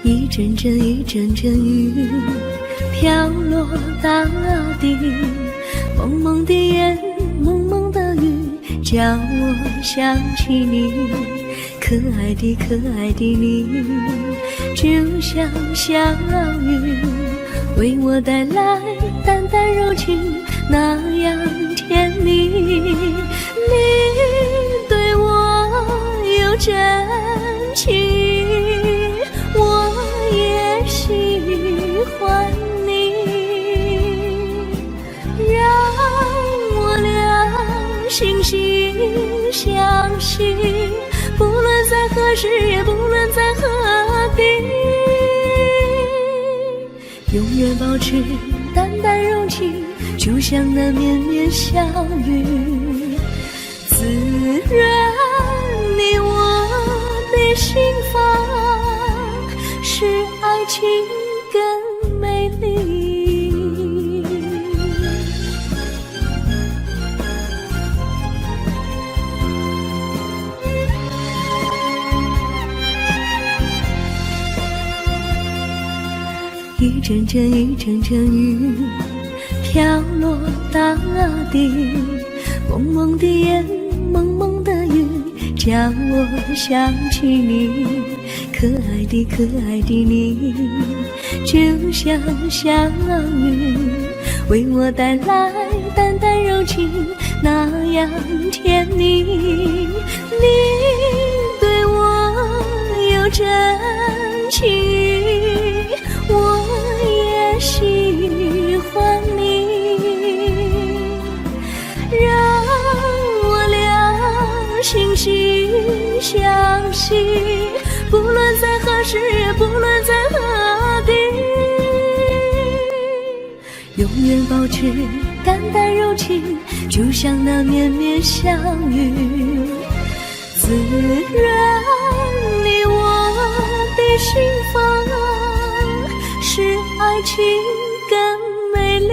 一阵阵一阵阵雨飘落大地，蒙蒙的烟，蒙蒙的雨，叫我想起你。可爱的可爱的你，就像小雨，为我带来淡淡柔情，那样甜蜜。你对我有真情，我也喜欢你，让我俩惺惺相惜，不论在何时，也不论在何地，永远保持淡淡柔情，就像那绵绵小雨，滋润你我的心房，使爱情更美丽。一阵阵一阵阵雨飘落大地，蒙蒙的烟，蒙蒙的雨，叫我想起你。可爱的可爱的你，就像小雨，为我带来淡淡柔情，那样甜蜜。你对我有真情，我也喜欢你，让我俩惺惺相惜，不论在何时，也不论在何地，永远保持淡淡柔情，就像那绵绵小雨，滋润你我的心房，使爱情更美丽。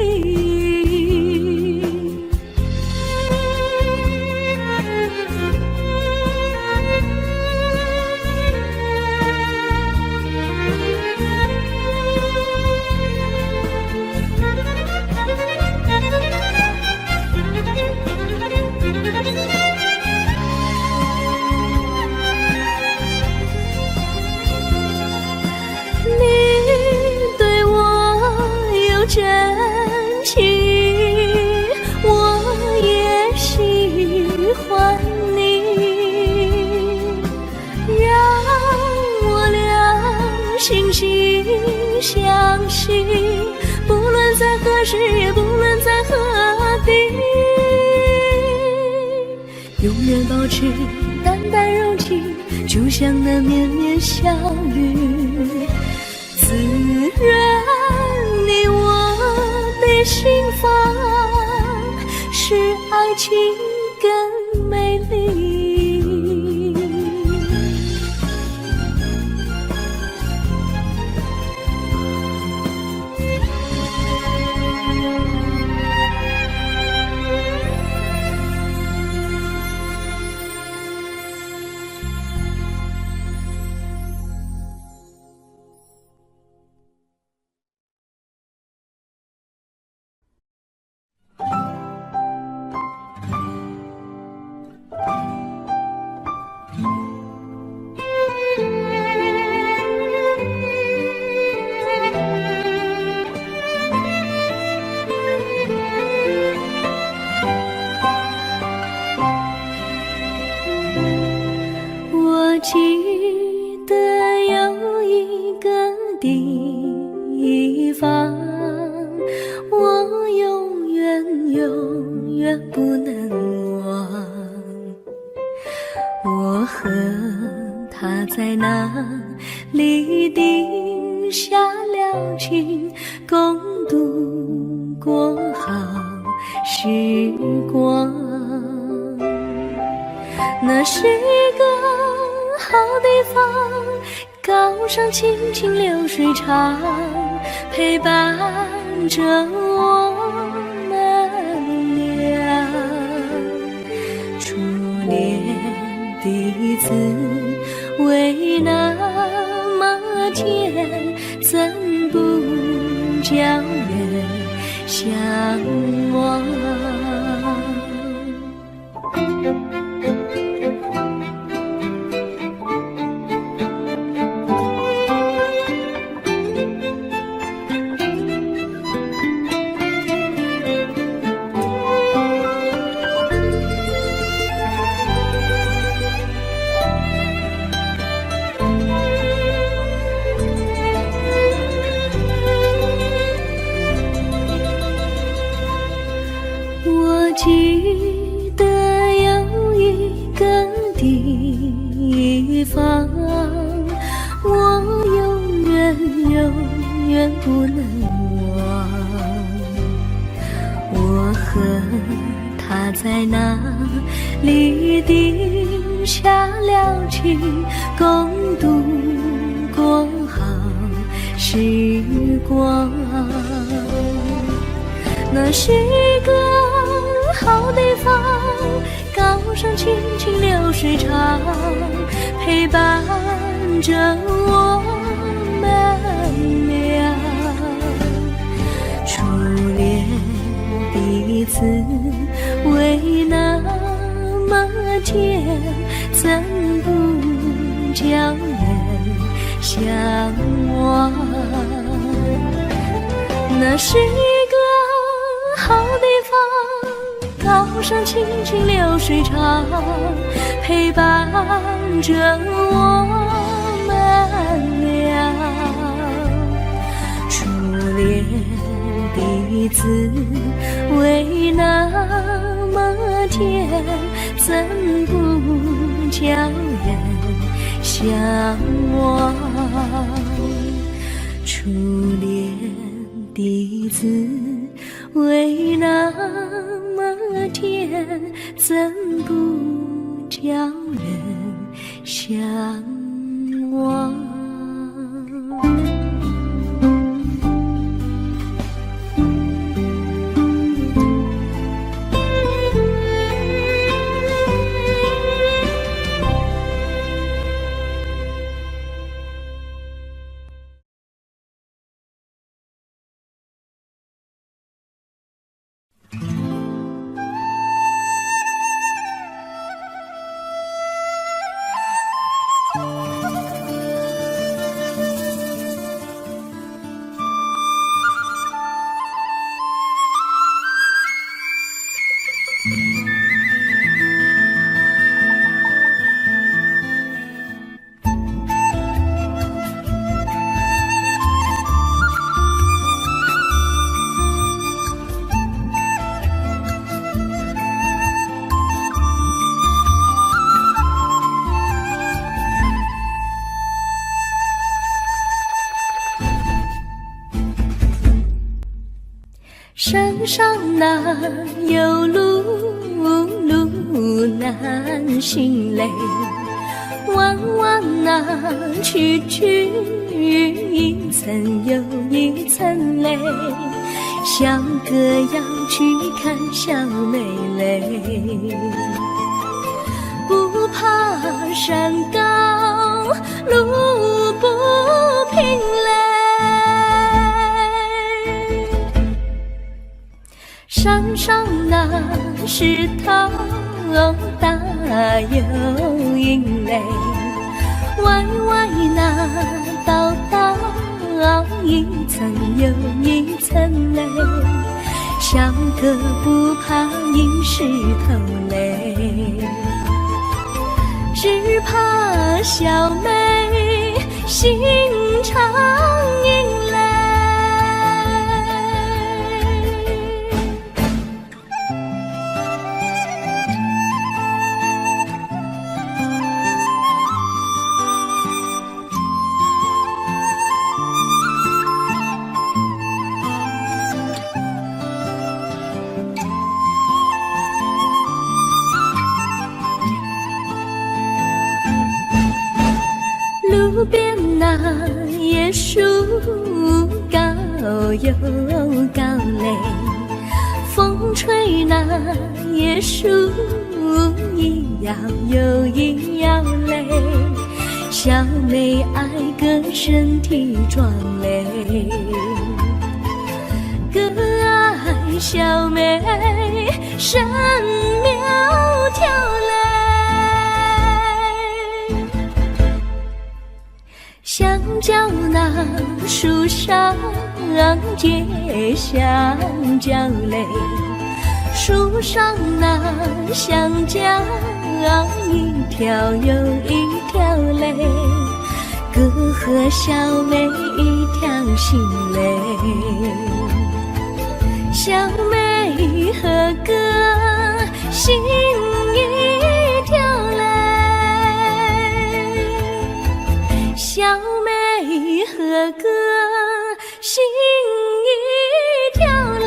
真情，我也喜欢你，让我俩惺惺相惜，不论在何时，也不论在何地，永远保持淡淡柔情，就像那绵绵小雨，滋润你我的心房，使爱情更美丽。我记得有一个地方，我永远永远不能忘。我和他在那里定下了情，共度过好时光。那是一个好地方，高山清清流水长，陪伴着我们俩。初恋的滋味那么甜，远相望。我记得有一个地方，我永远不能忘。我和他在那里定下了情，共度过好时光。那是一个好地方，高山青青流水长，陪伴着我们俩。初恋的滋味那么甜，怎不叫人向往？那是一个好地方，高山青青流水长，陪伴着我们俩。初恋的滋味那么甜，怎不叫人向往？初恋的滋味那么甜，怎不叫人向往？山上哪有路，路难行嘞，弯弯哪曲曲，一层又一层嘞，小哥要去看小妹嘞，不怕山高路不平嘞，山上那石头大又硬嘞，歪歪那道道一层又一层嘞，小哥不怕硬石头嘞，只怕小妹心肠硬嘞。路边那椰树高又高嘞，风吹那椰树一摇又一摇嘞，小妹爱个身体壮嘞，小妹神苗条嘞，香蕉那树上结香蕉嘞，树上那香蕉一条又一条嘞，哥和小妹一条心嘞，小妹和哥心一条嘞，小妹和哥心一条嘞。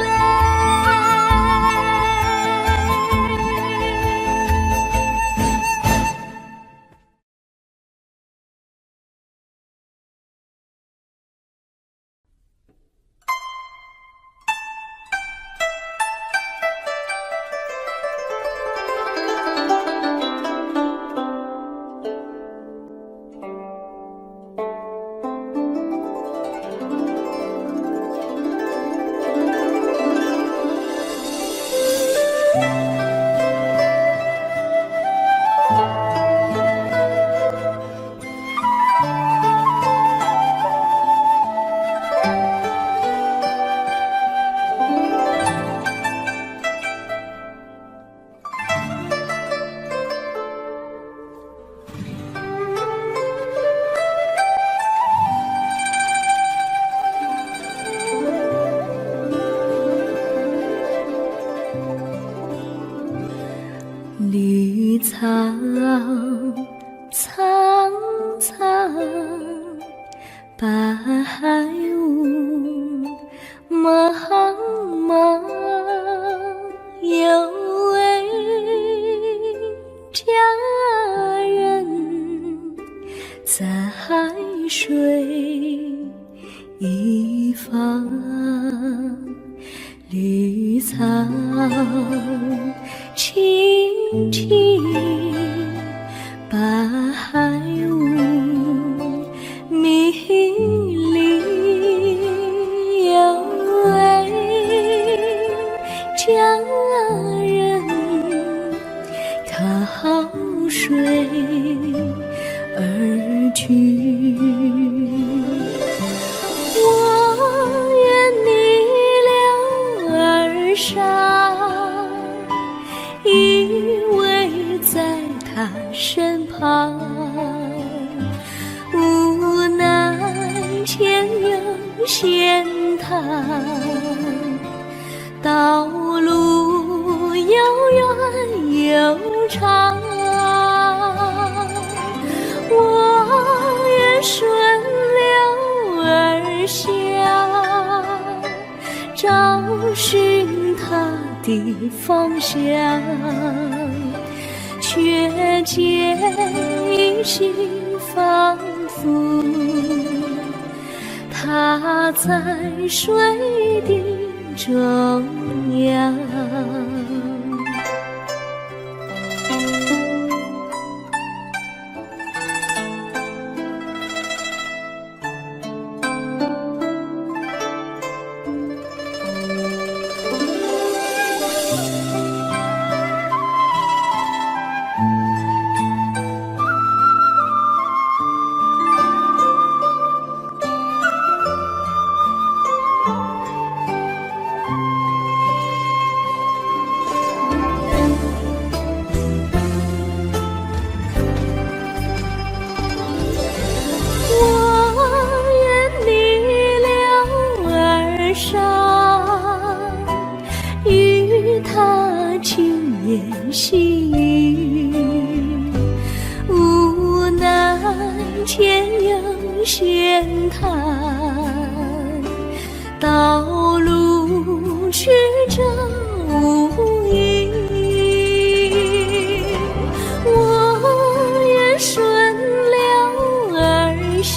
绿草苍苍，白雾茫茫，有位佳人在水一方，绿草青青，白雾迷离，有位佳人靠水而居，我愿你留儿上，依偎在他身旁，无奈前有险滩，道路又远又长，我愿顺流而下，找寻他的方向，却见一心仿佛他在水的中央。与他轻言细语，无奈前有险滩，道路曲折无依，我愿顺流而下，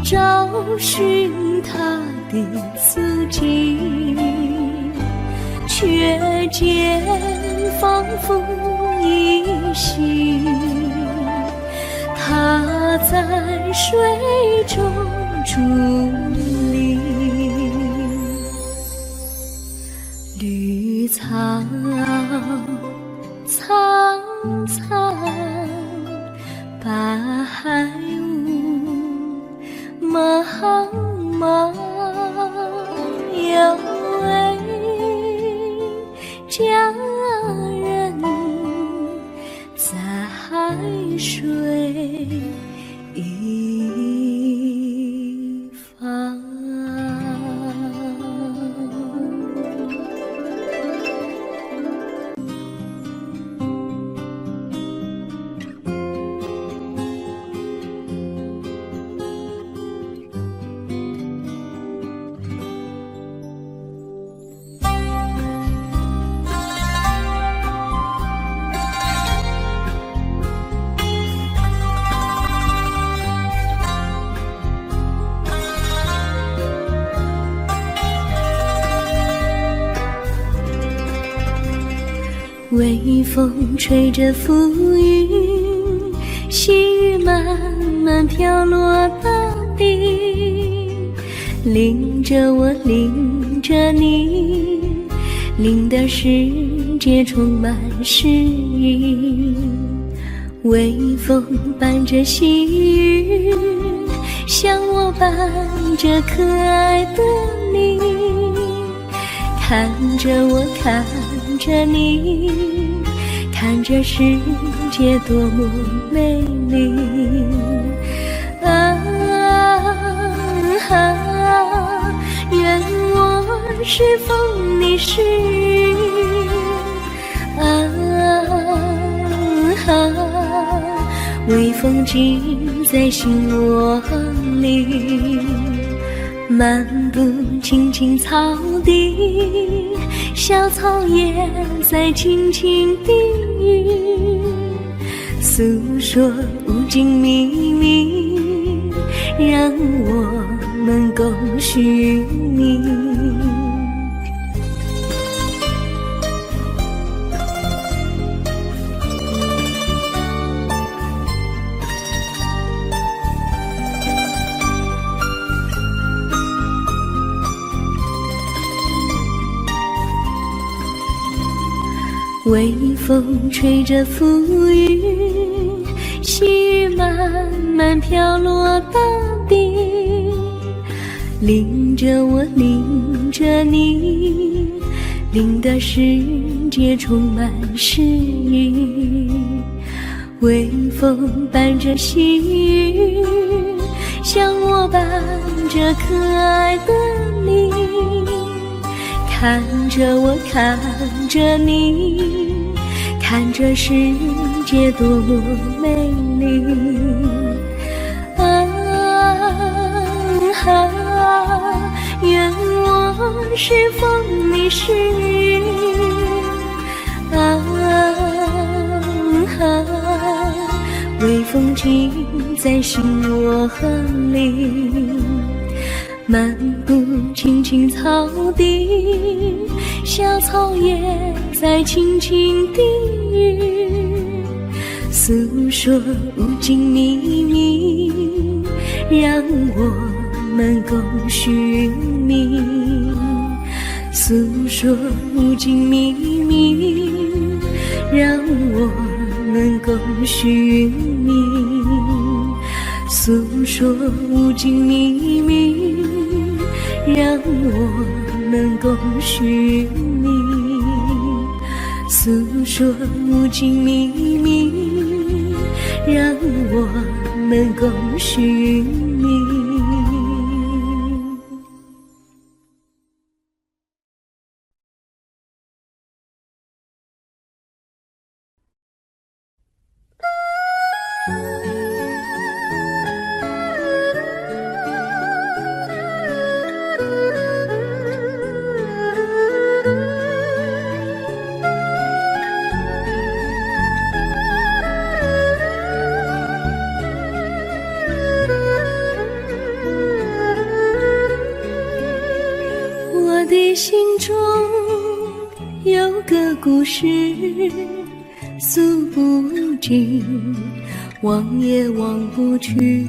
找寻他的足迹，却见仿佛依稀，他在水中伫立。苍苍苍，把海雾茫茫，有位佳人在海水一方。微风吹着浮云，细雨慢慢飘落大地，淋着我，淋着你，淋的世界充满诗意。微风伴着细雨，像我伴着可爱的你，看着我，看着你，看这世界多么美丽啊！愿我是风，你是雨啊！微风尽在心窝里，漫步青青草地，小草也在轻轻低语，诉说无尽秘密，让我们共寻觅。微风吹着浮云，细雨慢慢飘落大地，淋着我，淋着你，淋的世界充满诗意。微风伴着细雨，像我伴着可爱的你，看着我，看着你，看这世界多么美丽啊！愿我是风，你是雨啊！微风尽在心窝里，漫步青青草地，小草也在轻轻低语，诉说无尽秘密，让我们共寻觅。诉说无尽秘密，让我们共寻觅。诉说无尽秘密，让我们共寻觅。诉说无尽秘密，让我们共寻觅。我的心中有个故事，诉不尽，忘也忘不去。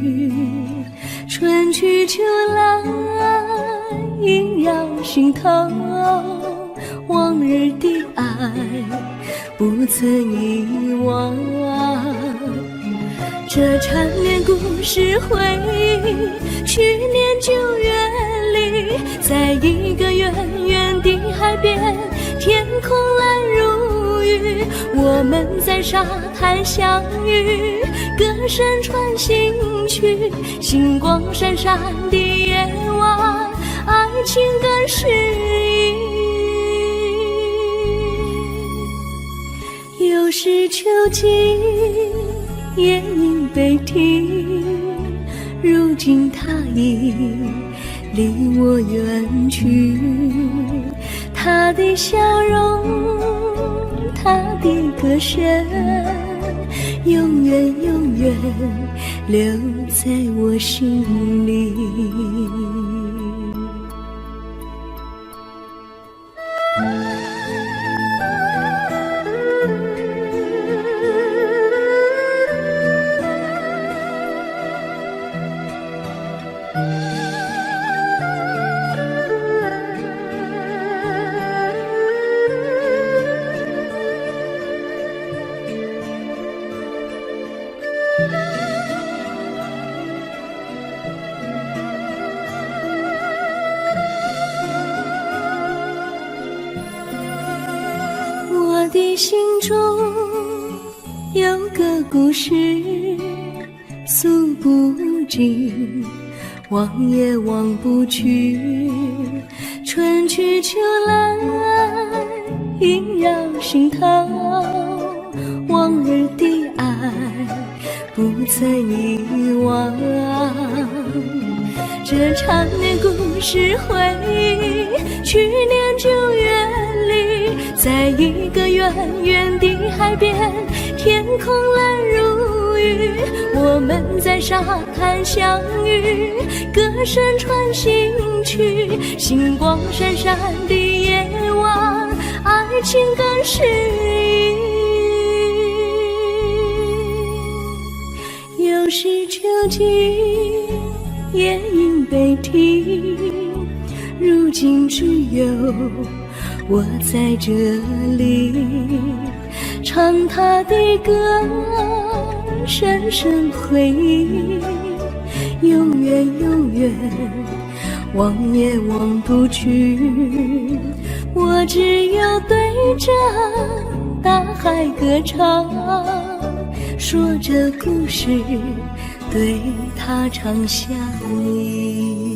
春去秋来，萦绕心头，往日的爱不曾遗忘。这缠绵故事回忆，去年9月里，在一个远远的海边，天空蓝如玉，我们在沙滩相遇，歌声传心曲，星光闪闪的夜晚，爱情更诗意。又是秋季，夜莺北啼，如今他已离我远去，他的笑容，他的歌声，永远永远留在我心里。我的心中有个故事，诉不尽，忘也忘不去。春去秋来，萦绕心头，往日的爱不曾遗忘。这缠绵故事回忆，去年9月里，在一个远远的海边，天空蓝如玉，我们在沙滩相遇，歌声传心曲，星光闪闪的夜晚，爱情更诗意。又是秋季，夜莺北啼，如今只有我在这里，唱他的歌，深深回忆，永远永远忘也忘不去。我只有对着大海歌唱，说着故事，对他唱想你。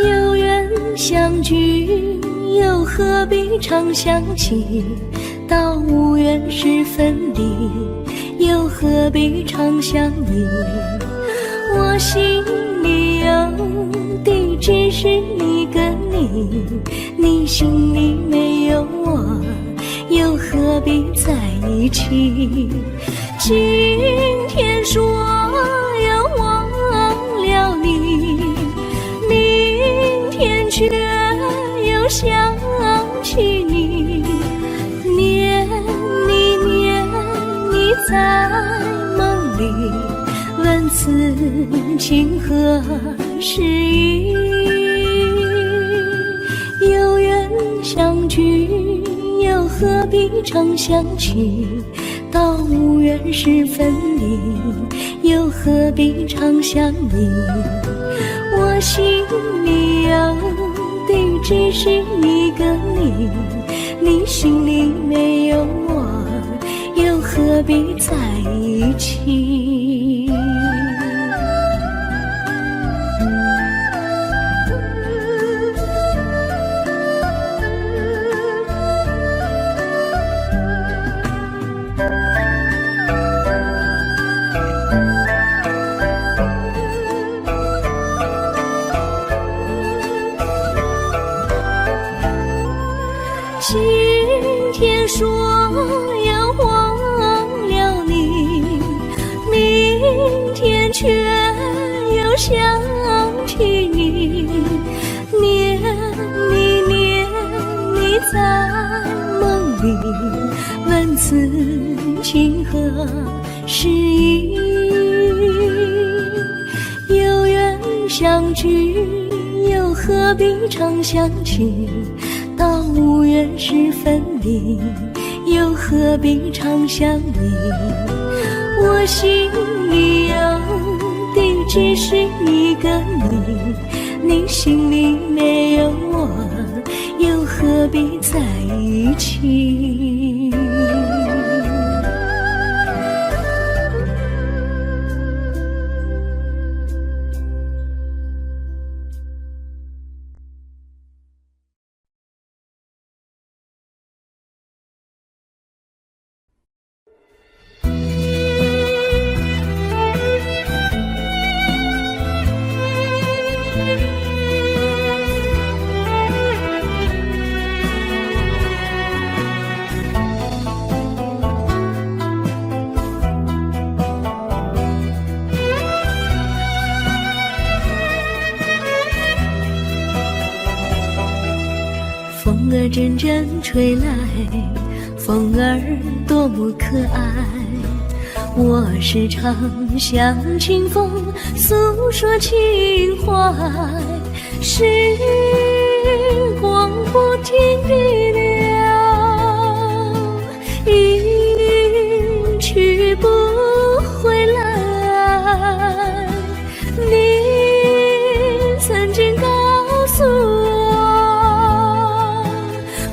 有缘相聚，又何必常想起，到无缘时分离，又何必常想你。我心里有的只是一个你，你心里没有我，又何必在一起。今天说要忘了你，明天却又想起你，念你在梦里，问此情何时已。有缘相聚，又何必常想起，到无缘时分离，又何必常想你。我心里有的只是一个你，你心里没有我，又何必在一起。说要忘了你，明天却又想起你，念你在梦里，问此情何时已？有缘相聚，又何必常相亲？到无缘时分离，又何必常相依？我心里有的只是一个你，你心里没有我，又何必在一起？风儿阵阵吹来，风儿多么可爱。我时常向清风诉说情怀，时光不停地流，一去不回来。你曾经告诉我，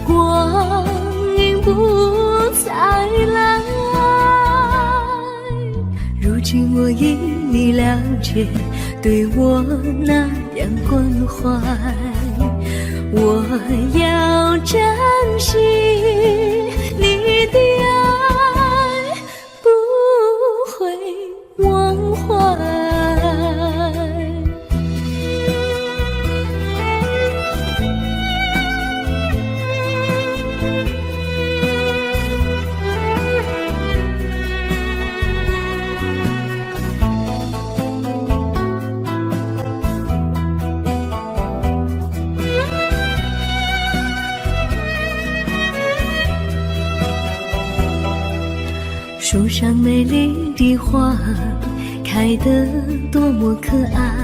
光阴不再来。如今我已你了解，对我那样关怀，我要珍惜你的爱，不会忘怀。树上美丽的花开得多么可爱，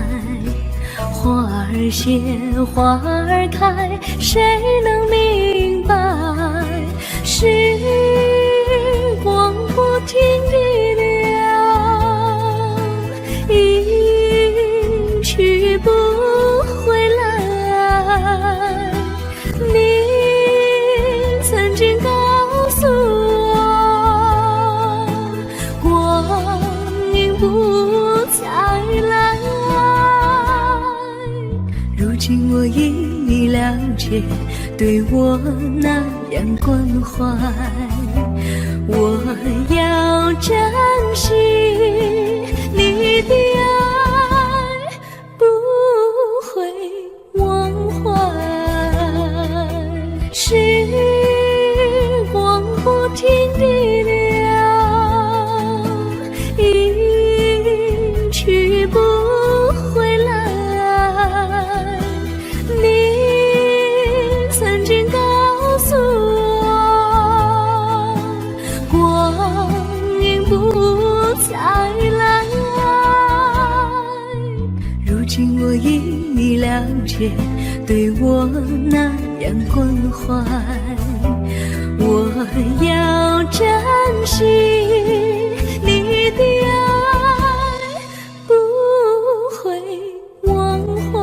花儿谢，花儿开，谁能明白？时光不停地流，一去不回来。你曾经告诉我，光阴不再来。如今我已你了解，对我那样关怀，我要珍惜你的爱，不会忘怀。时光不停地流，一去不回来。你曾经告诉我，光阴不再来。如今我已你了解，对我那样关怀，我要珍惜你的爱，不会忘怀。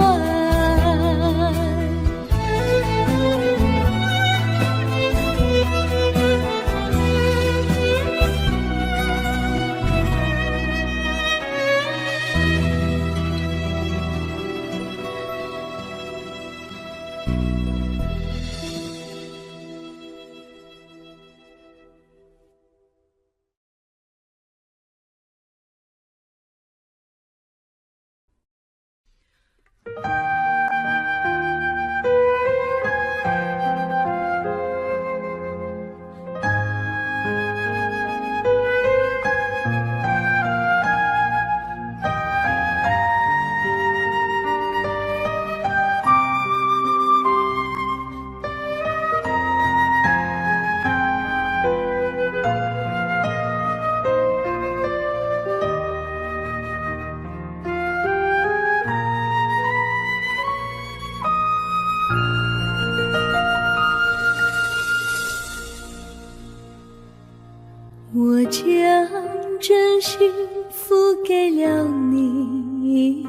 真心付给了你，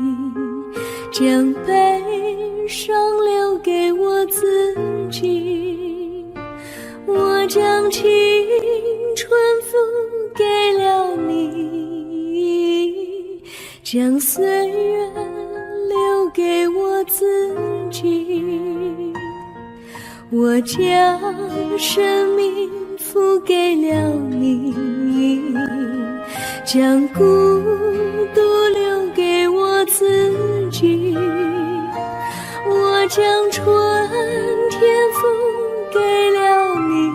将悲伤留给我自己。我将青春付给了你，将岁月留给我自己。我将生命付给了你，将孤独留给我自己。我将春天付给了你，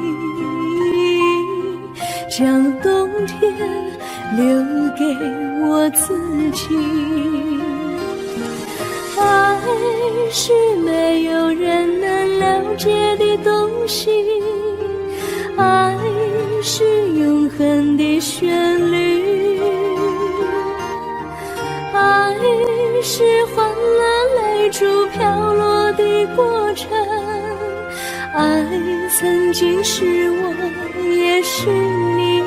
将冬天留给我自己。爱是没有人能了解的东西，爱是永恒的旋律，爱是换了泪珠飘落的过程，爱曾经是我也是你。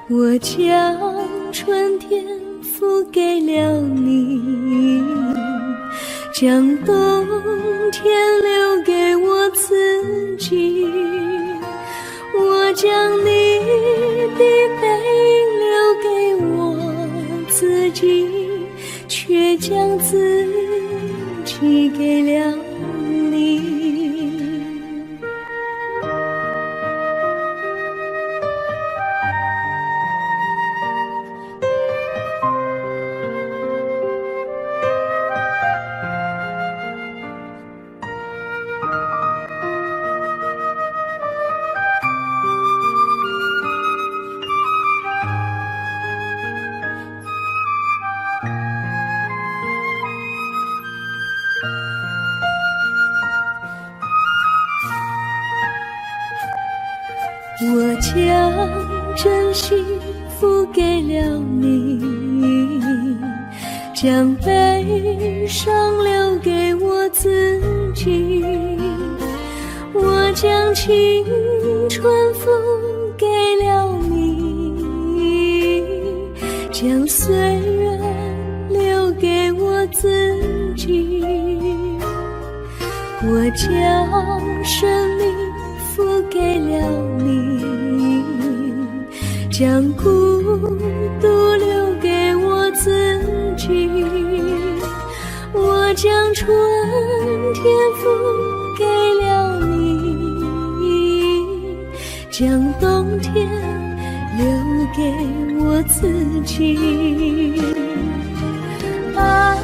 我将春天付给了你，将冬天留给我自己。我将你的背影留给我自己，却将自己给了你。我将真心付给了你，将悲伤留给我自己。我将青春付给了你，将岁月留给我自己。我将生命付给了你，将孤独留给我自己。我将春天付给了你，将冬天留给我自己。爱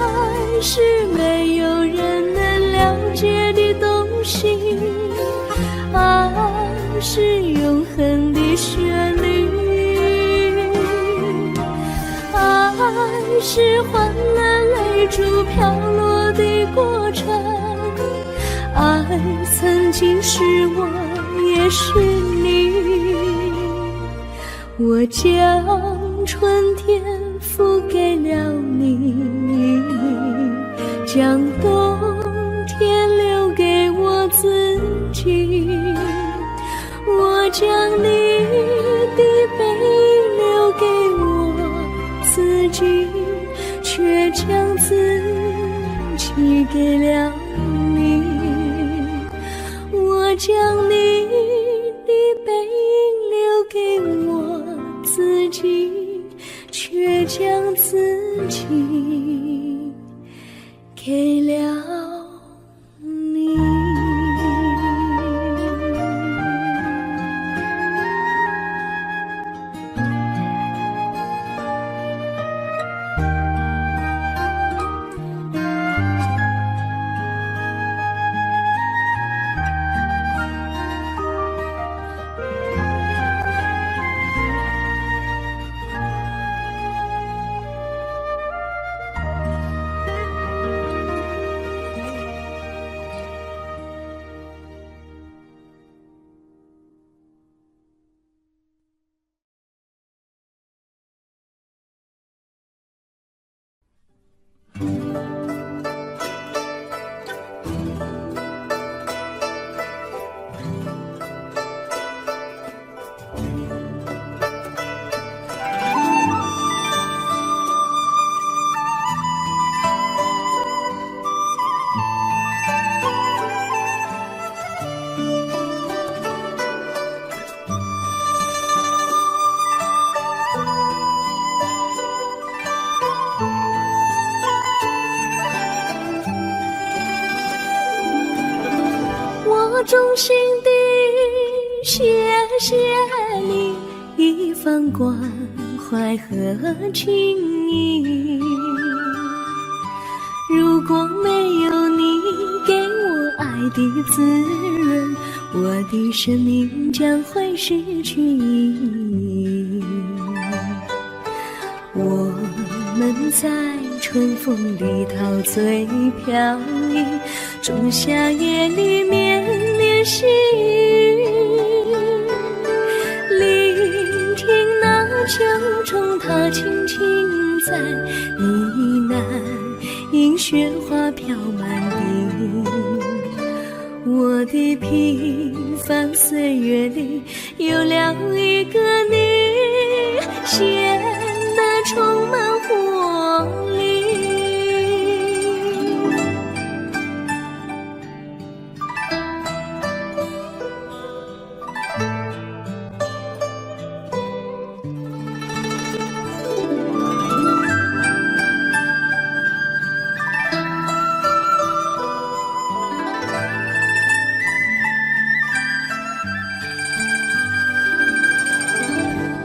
是没有人能了解的东西，爱是永恒的旋律，爱是换了泪珠飘落的过程，爱曾经是我也是你。我将春天付给了你，将冬天留给我自己。我将你的背影留给我自己，却将自己给了你。我将你的背影留给我自己，却将自己给了你。我衷心地谢谢你一番关怀和情谊，如果没有你给我爱的滋润，我的生命将会失去意义。我们在春风里陶醉飘逸，仲夏夜里绵绵细雨，聆听那秋虫它轻轻在呢喃，迎雪花飘满地。我的平凡岁月里有了一个你，显得充满活力。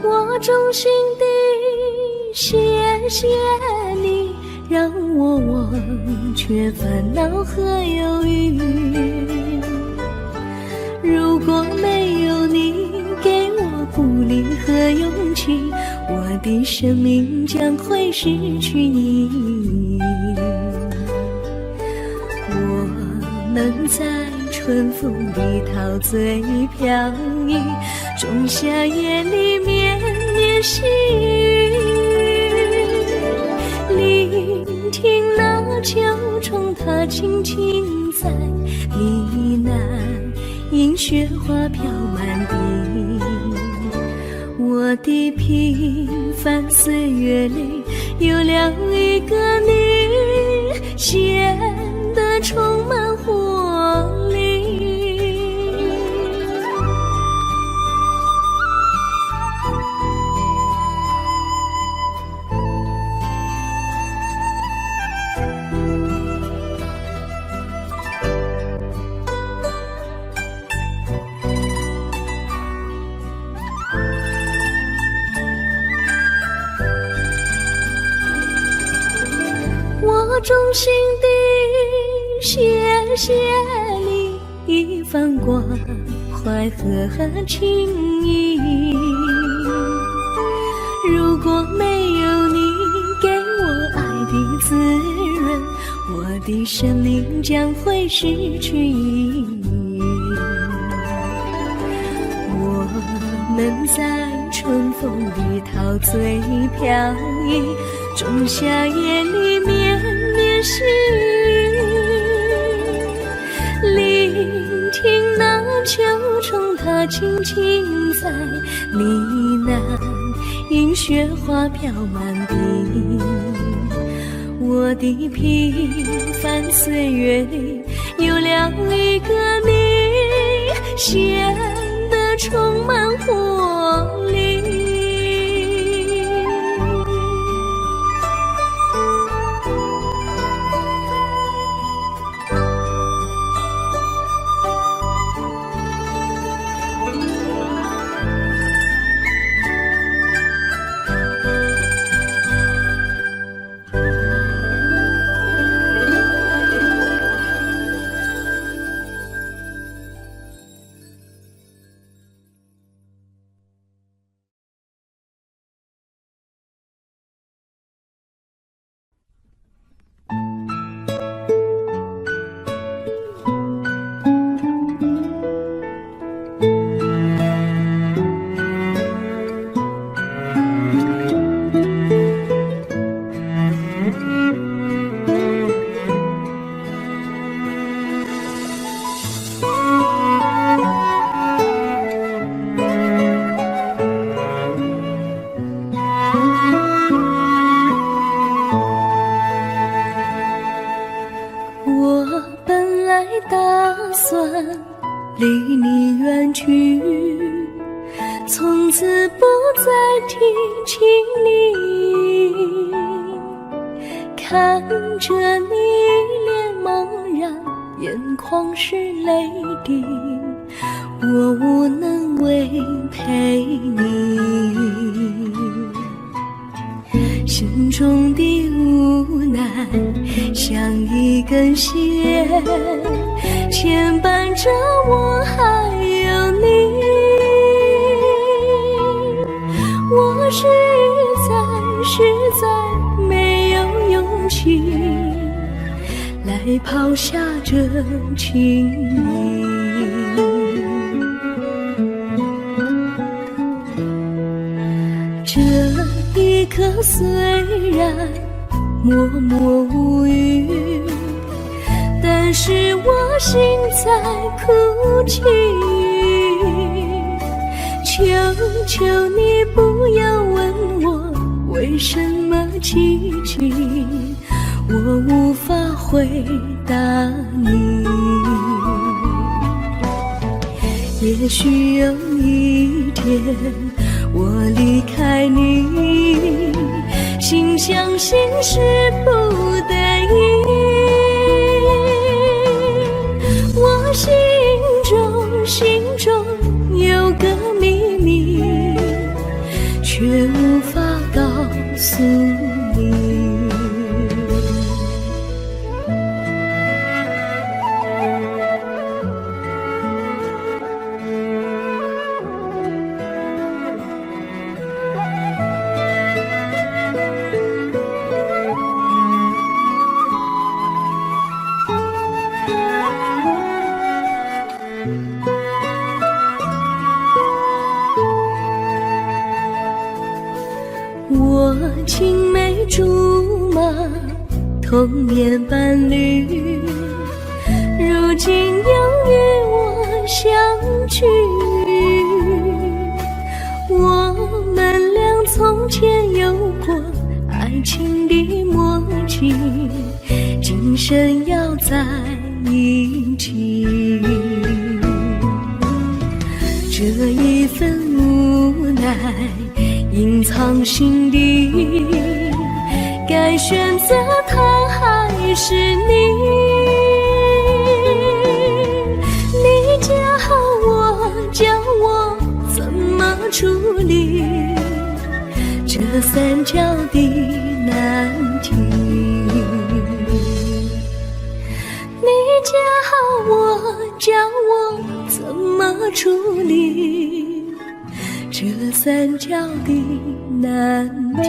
我衷心地谢谢你，让我忘却烦恼和忧郁。如果没有你给我鼓励和勇气，我的生命将会失去意义。我们在春风里陶醉飘逸，仲夏夜里绵绵细雨，聆听那秋虫它轻轻在呢喃，迎雪花飘满地。我的平凡岁月里有了一个你，显得充满活力。我衷心地谢谢你一番关怀和情谊，如果没有你给我爱的滋润，我的生命将会失去意义。我们在春风里陶醉飘逸，仲夏夜里绵绵细雨，聆听那秋虫它轻轻在呢喃，迎雪花飘满地。我的平凡岁月里有了一个你，显得充满活力。离你远去，从此不再提起你。看着你脸茫然眼眶是泪滴，我无能为陪你。心中的无奈像一根线，牵绊着我还有你。我实在没有勇气来抛下这情谊。这一刻虽然默默无语，但是我心在哭泣。求求你不要问我为什么寂静，我无法回答你。也许有一天我离开你，心相信是不得已。我心中有个秘密，却无法告诉你。我青梅竹马，童年伴侣，如今又与我相聚。我们俩从前有过爱情的默契，今生要在一起。这一份无奈隐藏心底，该选择他还是你？你教我怎么处理这三角的难题？你教我怎么处理这三角的难题？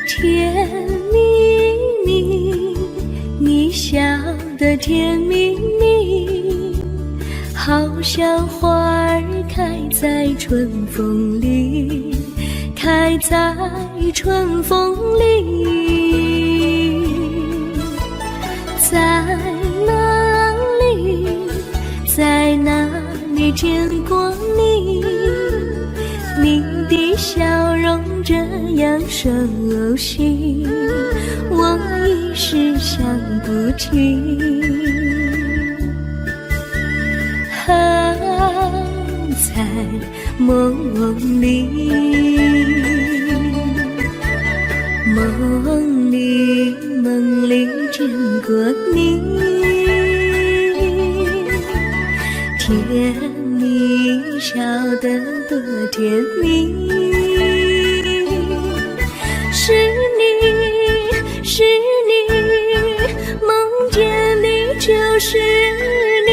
甜蜜蜜，你笑得甜蜜蜜，好像花儿开在春风里，开在春风里。在哪里，在哪里见过你？你的笑容这样熟悉，我一时想不起。在梦里，梦里见过你，甜蜜笑得多甜蜜。是你，梦见你就是你。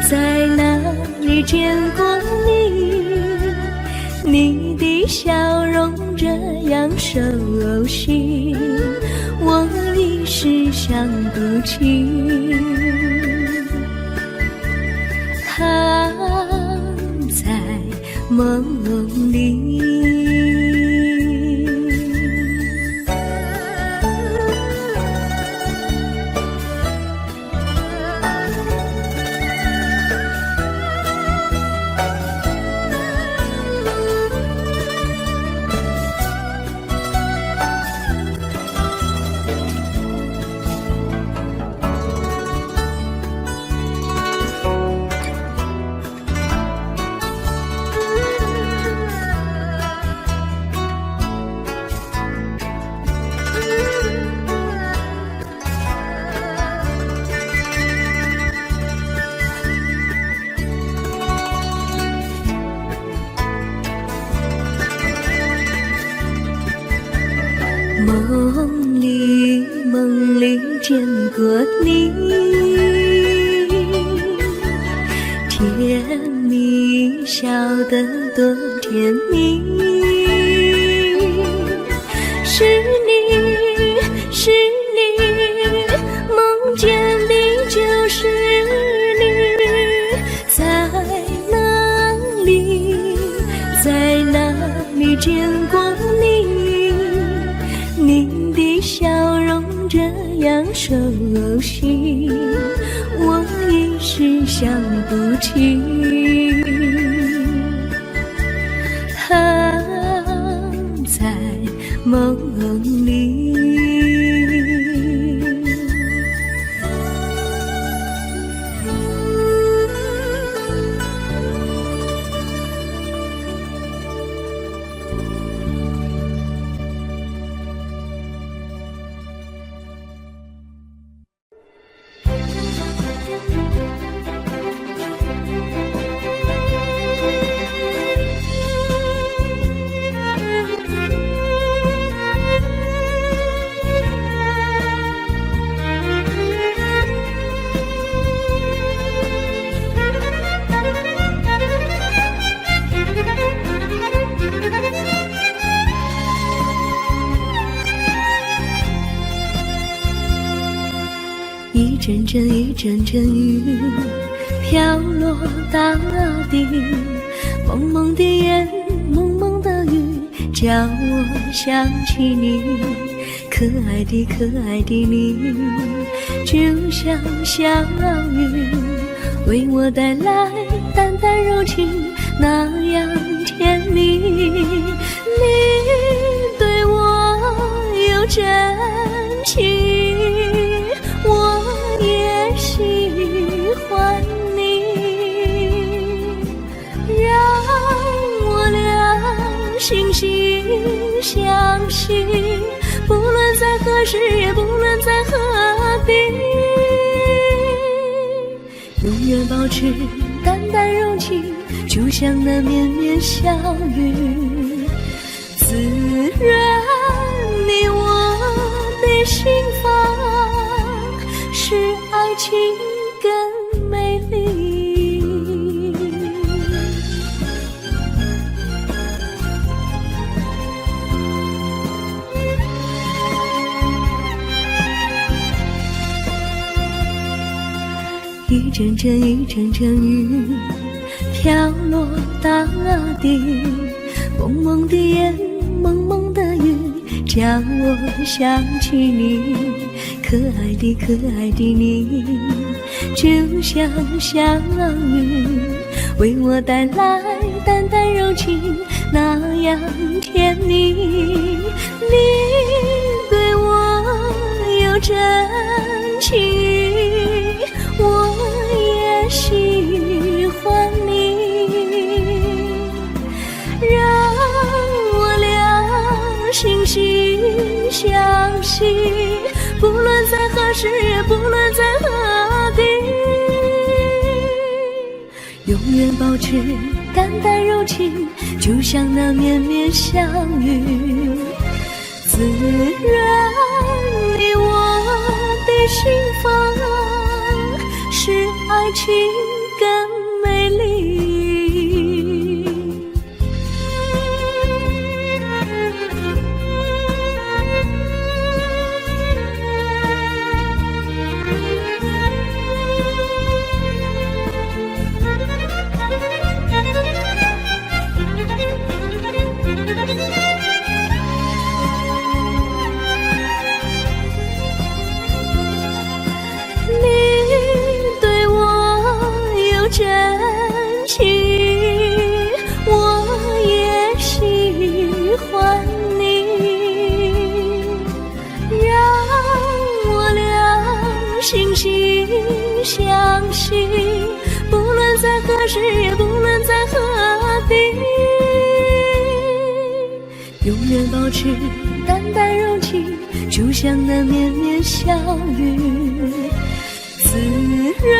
在哪里见过你？你的笑容这样熟悉，我一时想不起。在梦里。过你，甜蜜笑得多甜蜜，是你，是你，梦见的就是你，在哪里，在哪里见过你？你的笑容这样熟悉，我一时想不起。在梦里，一阵阵一阵阵雨飘落大地，蒙蒙的眼，蒙蒙的雨，叫我想起你，可爱的可爱的你，就像小雨，为我带来淡淡柔情，那样甜蜜。你对我有真情，我也喜欢你，让我俩惺惺相惜，不论在何时，也不论在何地，永远保持淡淡柔情，就像那绵绵小雨，滋润你我的心房，使爱情更美丽。一阵阵一阵阵雨飘落大地，蒙蒙的眼，蒙蒙的雨，叫我想起你，可爱的可爱的你，就像小雨，为我带来淡淡柔情，那样甜蜜。你对我有真情，我也喜欢你，让我俩惺惺相惜，不论在何时，也不论在何地，永远保持淡淡柔情，就像那绵绵小雨，滋润你我的心房，使爱情更美丽。真情，我也喜欢你，让我俩惺惺相惜，不论在何时，也不论在何地，永远保持淡淡柔情，就像那绵绵小雨，滋润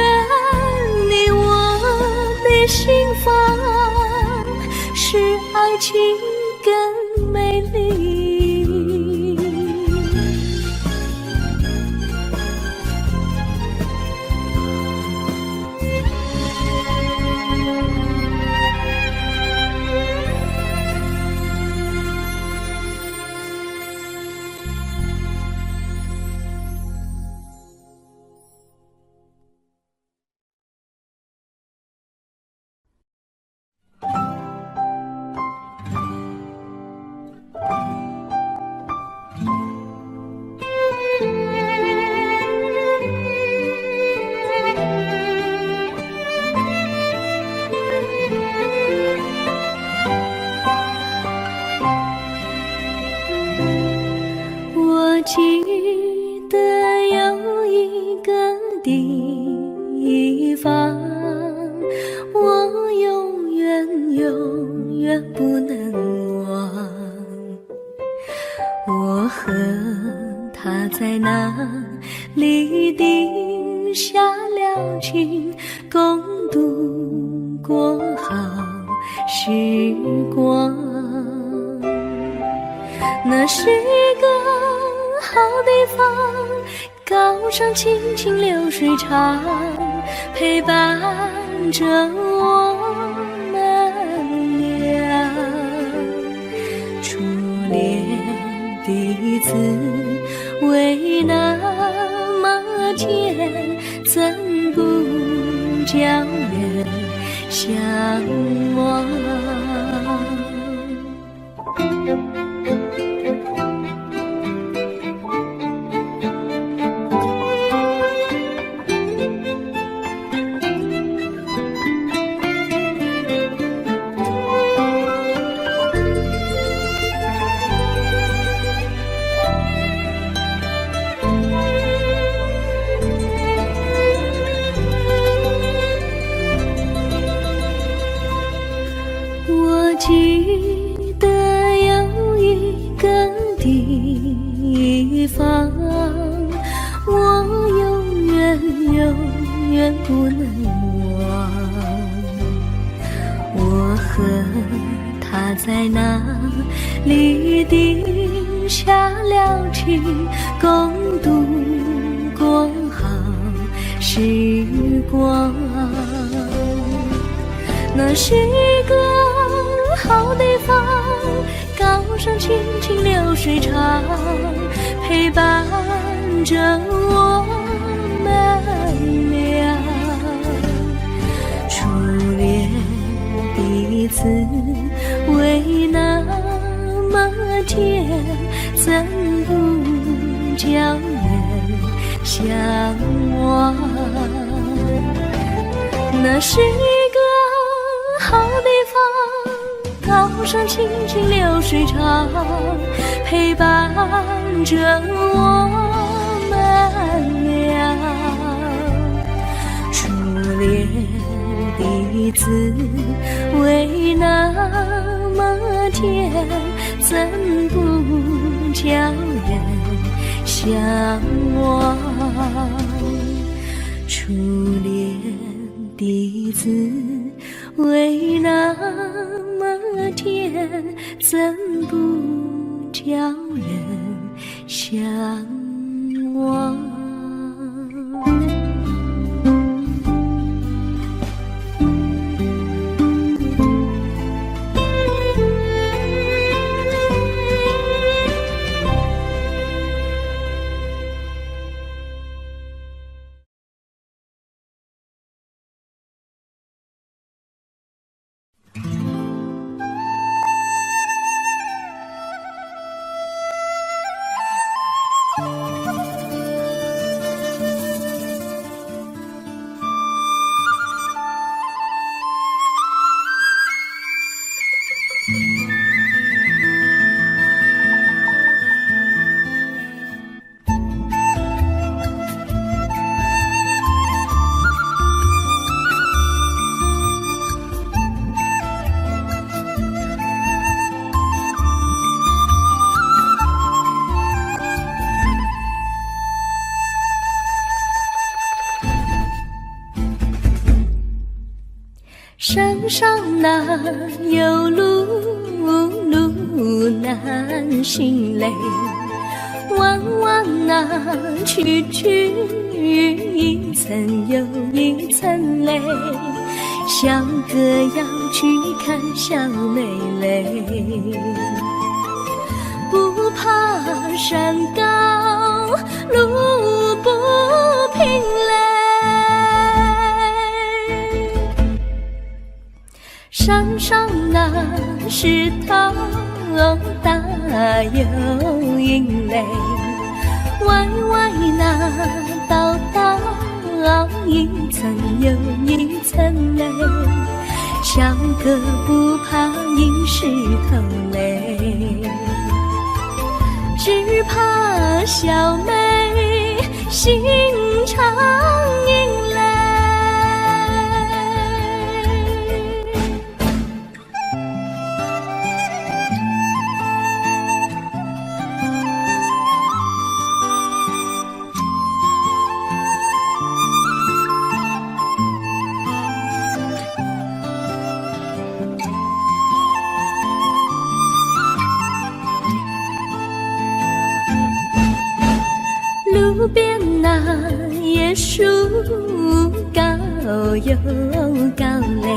你我的心房，使爱情更美丽。地方，我永远不能忘。我和他在那里定下了情，共度过好时光。那是个好地方，高山青青流水长，陪伴着我们俩。初恋第一次为那么甜，怎不叫人向往？记得有一个地方，我永远不能忘。我和他在那里定下了情，共度过好时光。那是个好地方，高山青青流水长，陪伴着我们俩。初恋第一次为那么甜，怎不叫人向往？那是个好地方，高山青青流水长，陪伴着我们俩。初恋第一次为那么甜，怎不叫人向往？初恋第一次为那么甜，怎不叫人向往？山上哪有路难行嘞，弯弯哪曲一层又一层嘞，小哥要去看小妹嘞，不怕山高路不平嘞，山上那石头大又硬嘞，歪歪那道一层又一层嘞，小哥不怕硬石头嘞，只怕小妹心肠又高垒，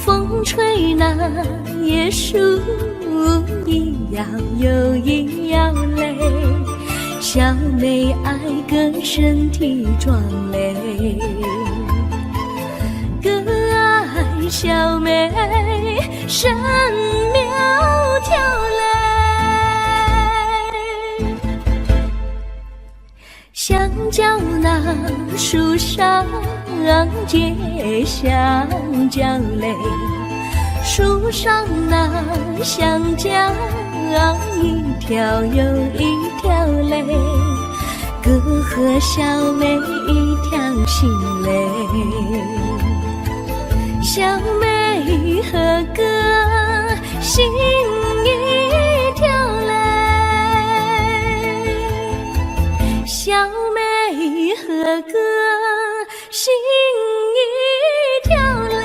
风吹那叶树一摇又一摇嘞，小妹爱歌身体壮嘞，歌爱小妹身苗条嘞，香蕉那树上结香蕉嘞，树上那香蕉一条又一条嘞，哥和小妹一条心嘞，小妹和哥心一条嘞，小妹和哥心一条嘞。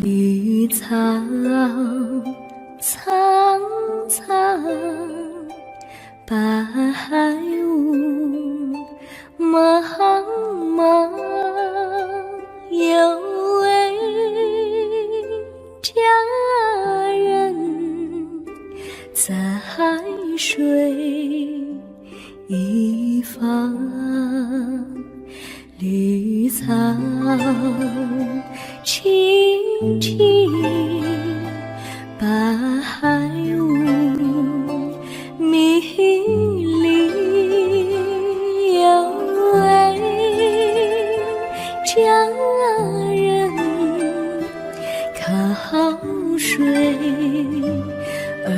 绿草苍苍，白雾茫茫，有位佳人在水一方，绿草青青，白雾迷离，有位佳人靠水而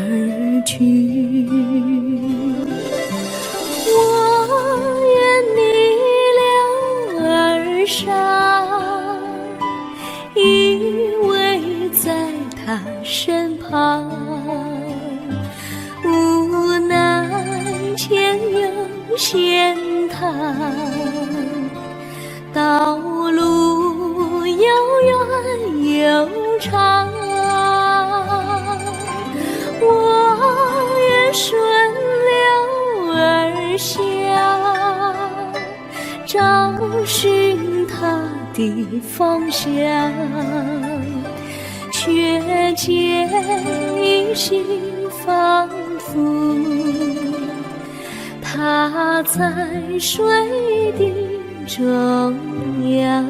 居，我愿你了儿伤，依偎在他身旁，无奈前有险滩，道路又远又长，我愿顺流而下，找寻他的方向，却见一心仿佛他在水的中央。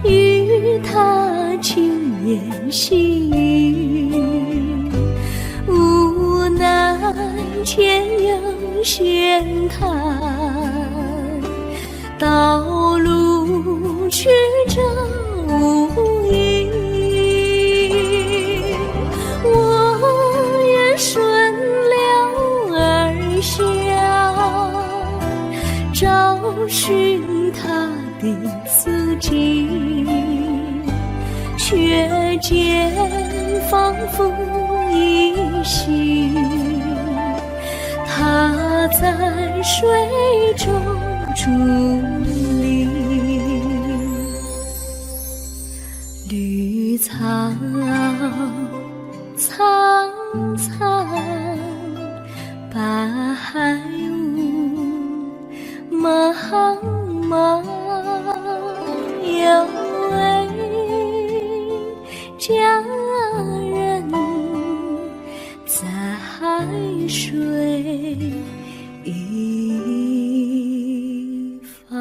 与他轻言细语，无奈前有险滩，道路曲折无依，我愿顺流而下，找寻他的足迹，却见仿佛依稀，他在水中伫立。绿草苍苍，白雾茫茫，有位佳人在海水一方。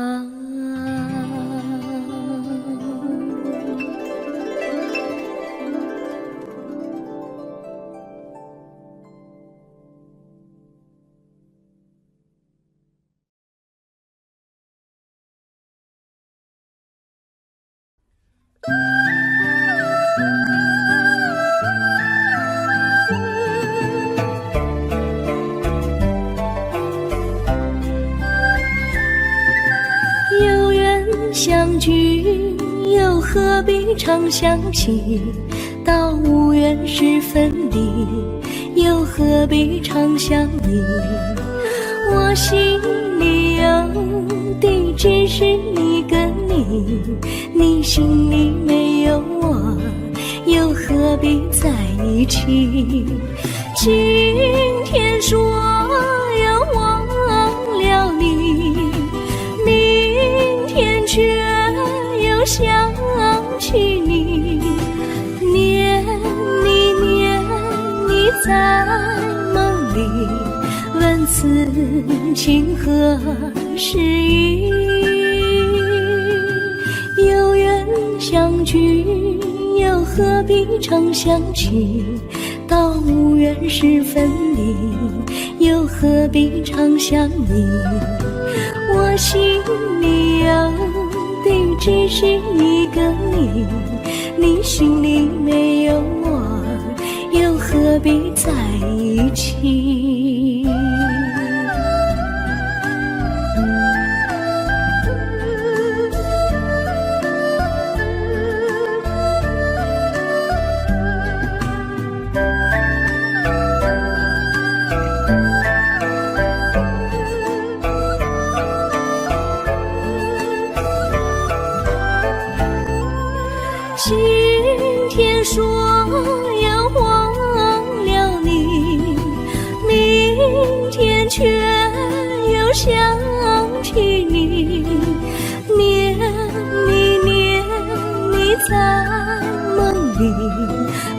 有缘相聚，又何必常想起？到无缘时分离，又何必常想你？我心里有的只是一个你，你心里没有我，又何必在一起？今天说要忘了你，明天却又想起你，念你在梦里，问此情何时已？有缘相聚，又何必常想起？到无缘时分离，又何必常想你？我心里有的只是一个你，你心里没有我，又何必在一起？今天说要忘了你，明天却又想起你，念你在梦里，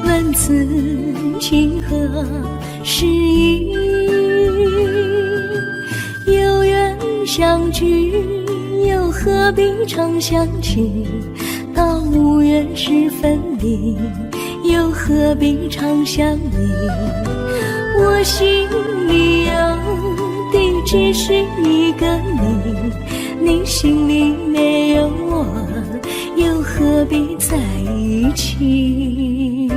问此情何时已？有缘相聚，又何必常想起？到无缘时分离，又何必常想你？我心里有的只是一个你，你心里没有我，又何必在一起？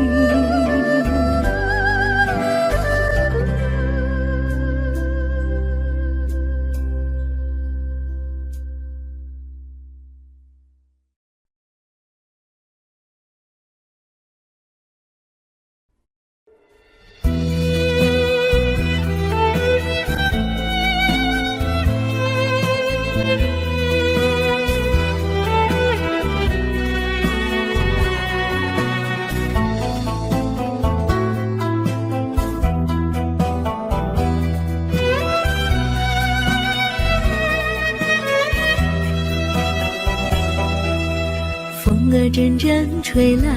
风儿阵阵吹来，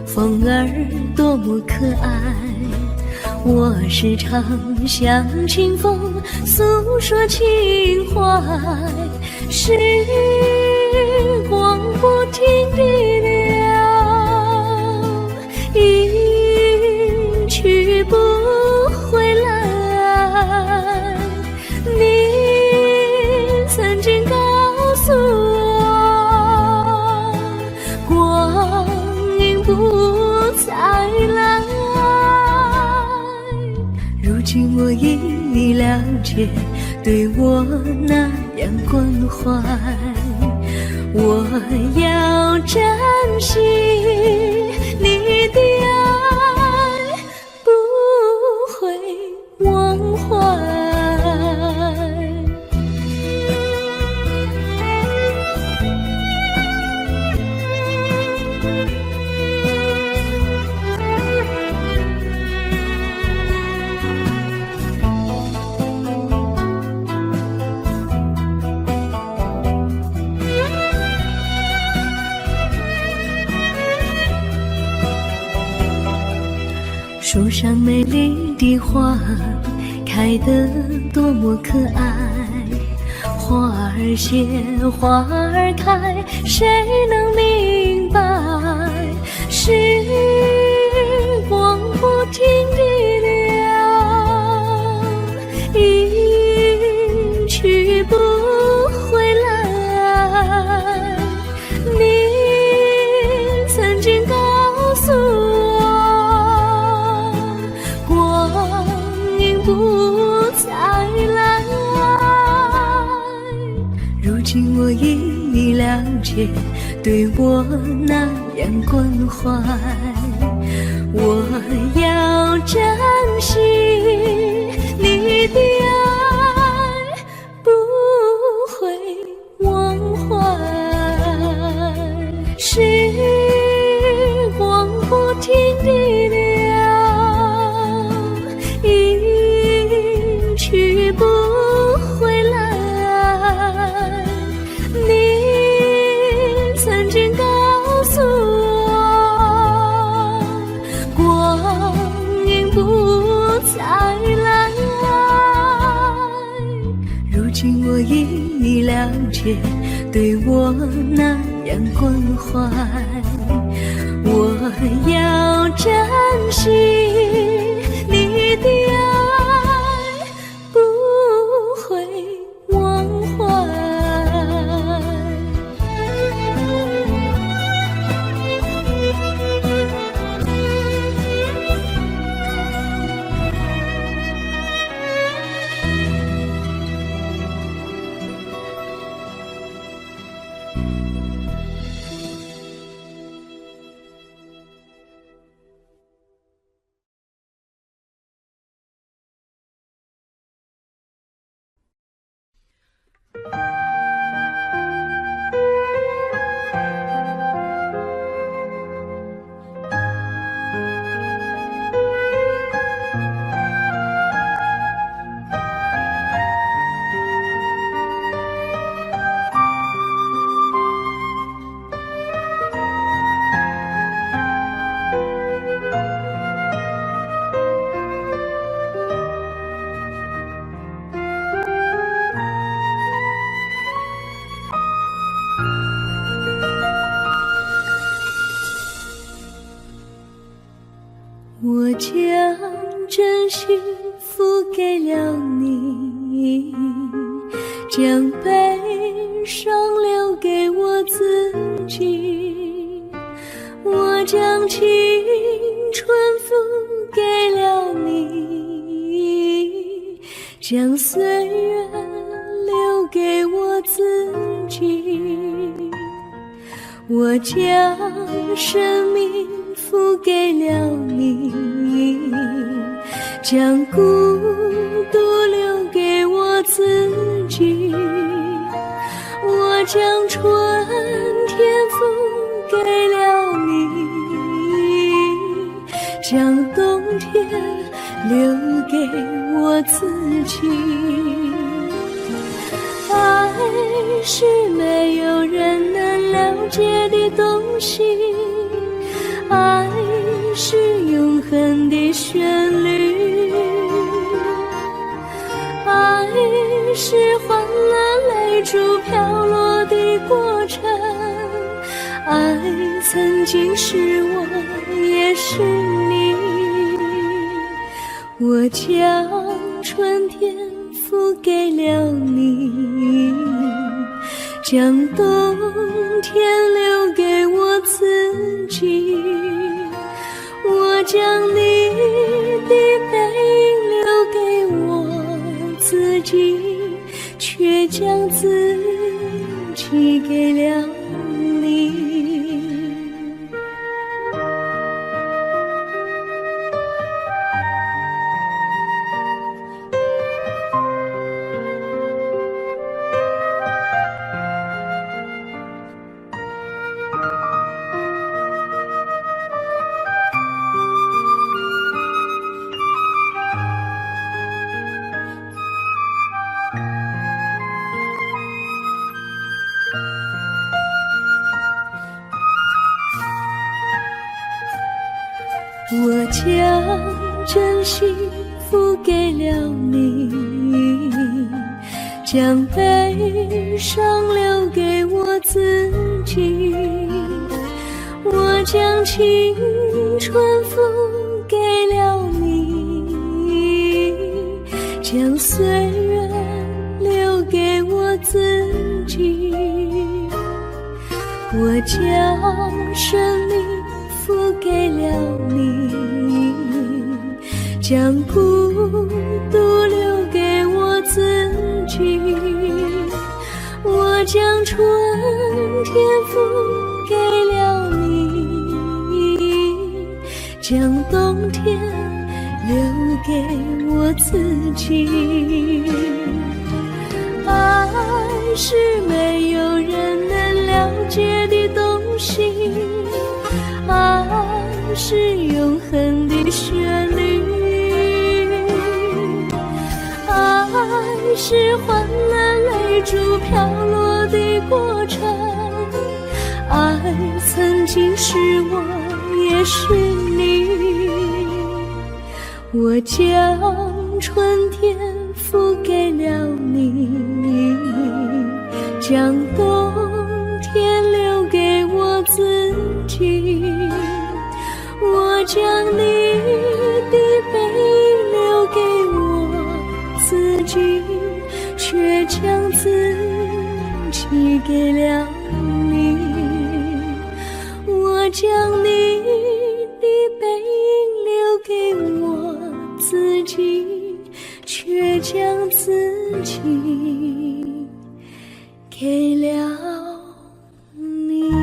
风儿多么可爱。我时常向清风诉说情怀，时光不停地流，一去不回来。你曾经告诉我，光阴不再来。如今我已了解，对我那样样关怀。我要珍惜你的爱，不会忘怀。树上美丽的花开得多么可爱，花儿谢，花儿开，谁能明白？时光不停地流，一去不回来。你曾经告诉我，不再来，如今我已了解，对我那样关怀。我要珍惜你的爱，不会忘怀。时光不停地流，去不回来。你曾经告诉我，光阴不再来，如今我已了解，对我那样关怀。我要珍惜你的爱，不会忘怀。我将真心付给了你，将悲伤留给我自己。我将青春付给了你，将岁月留给我自己。我将生命付给了你，将孤独留给我自己。我将春天付给了你，将冬天留给我自己。爱是没有人能了解的东西，爱是永恒的旋律，爱是欢乐泪珠飘落的过程，爱曾经是我也是你。我将春天付给了你，将冬天留给我自己。我将你的背影留给我自己，却将自己给了你。我将真心付给了你，将悲伤留给我自己。我将青春付给了你，将岁月留给我自己。我将生命付给了你，将孤独留给我自己。我将春天付给了你，将冬天留给我自己。爱是没有人能了解的东西，爱是永恒的旋律，爱是换了泪珠飘落的过程，爱曾经是我也是你。我将春天付给了你，将冬天留给我自己。我将你的背影留给我自己，却将自己给了你。我将你的背影留给我自己，却将自己给了你。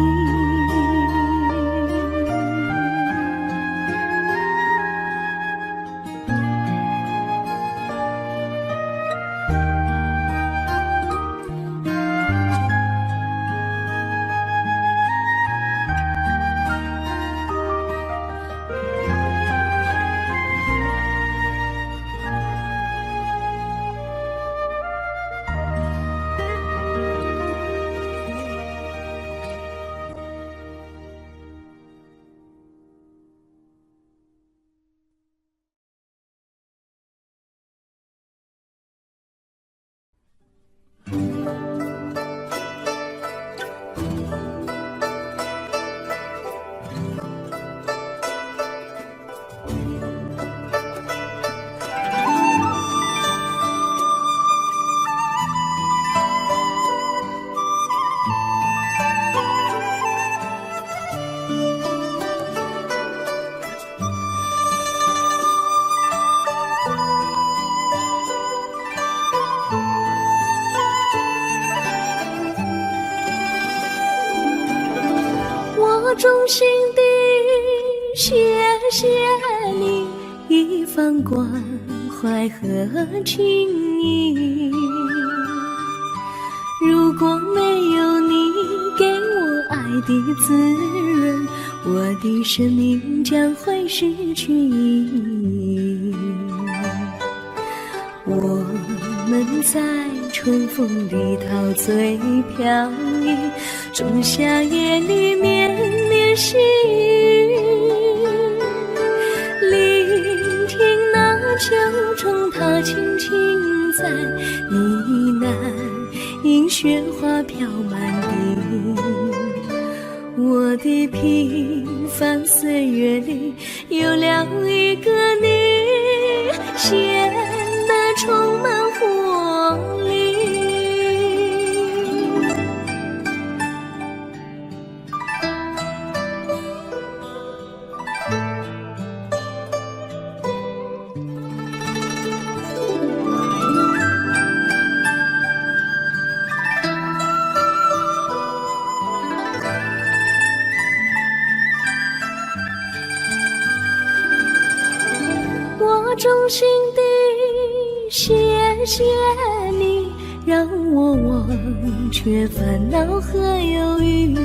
我衷心地谢谢你一番关怀和情谊，如果没有你给我爱的滋润，我的生命将会失去意义。我们在春风里陶醉飘逸，仲夏夜里绵绵细雨，聆听那秋虫它轻轻在呢喃，因雪花飘满地。我的平凡岁月里有了一个你，显得充满活力。心地谢谢你，让我忘却烦恼和忧郁。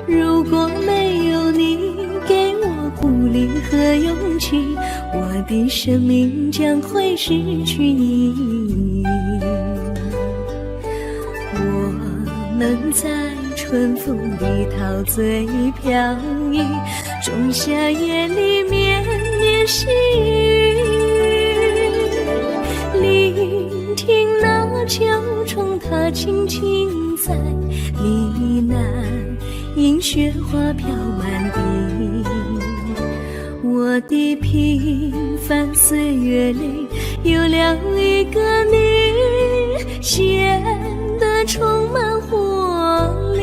如果没有你给我鼓励和勇气，我的生命将会失去意义。我们在春风里陶醉飘逸，仲夏夜里绵绵细雨，聆听那秋虫它轻轻在呢喃，迎雪花飘满地。我的平凡岁月里有了一个你，显得充满活力。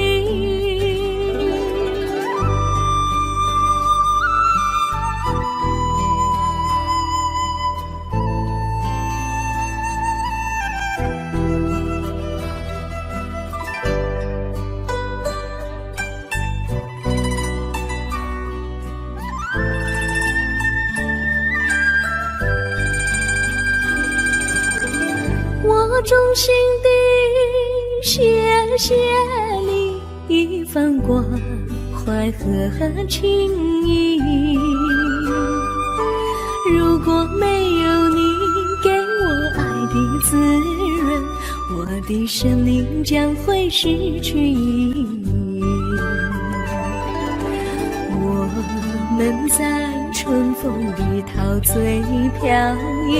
我衷心地谢谢你一番关怀和情谊，如果没有你给我爱的滋润，我的生命将会失去意义。我们在春风里陶醉飘逸，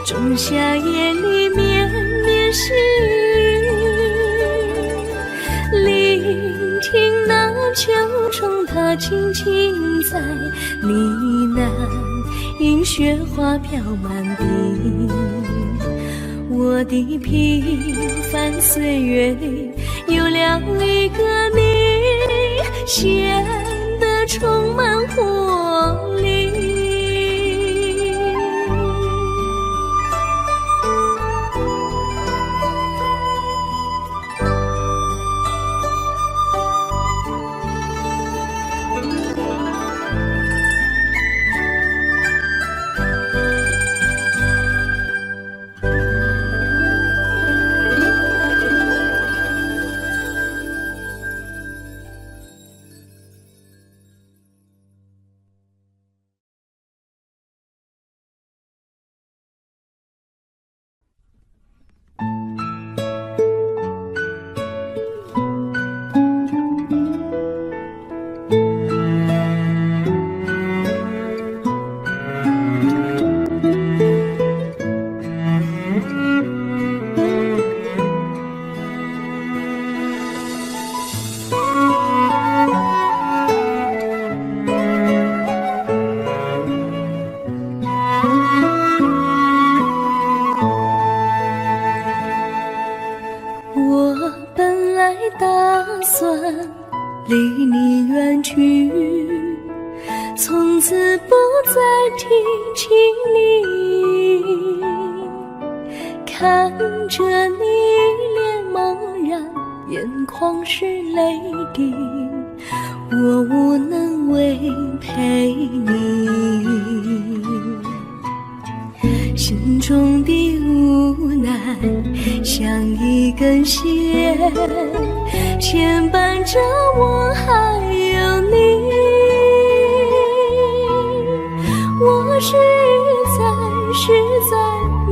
仲夏夜里绵绵细雨，聆听那秋虫它轻轻在呢喃，迎雪花飘满地。我的平凡岁月里有了一个你，显得充满活力。离你远去，从此不再提起你，看着你脸茫然，眼眶是泪滴，我无能为陪你，心中的无奈像一根线牵绊着我还有你，我实在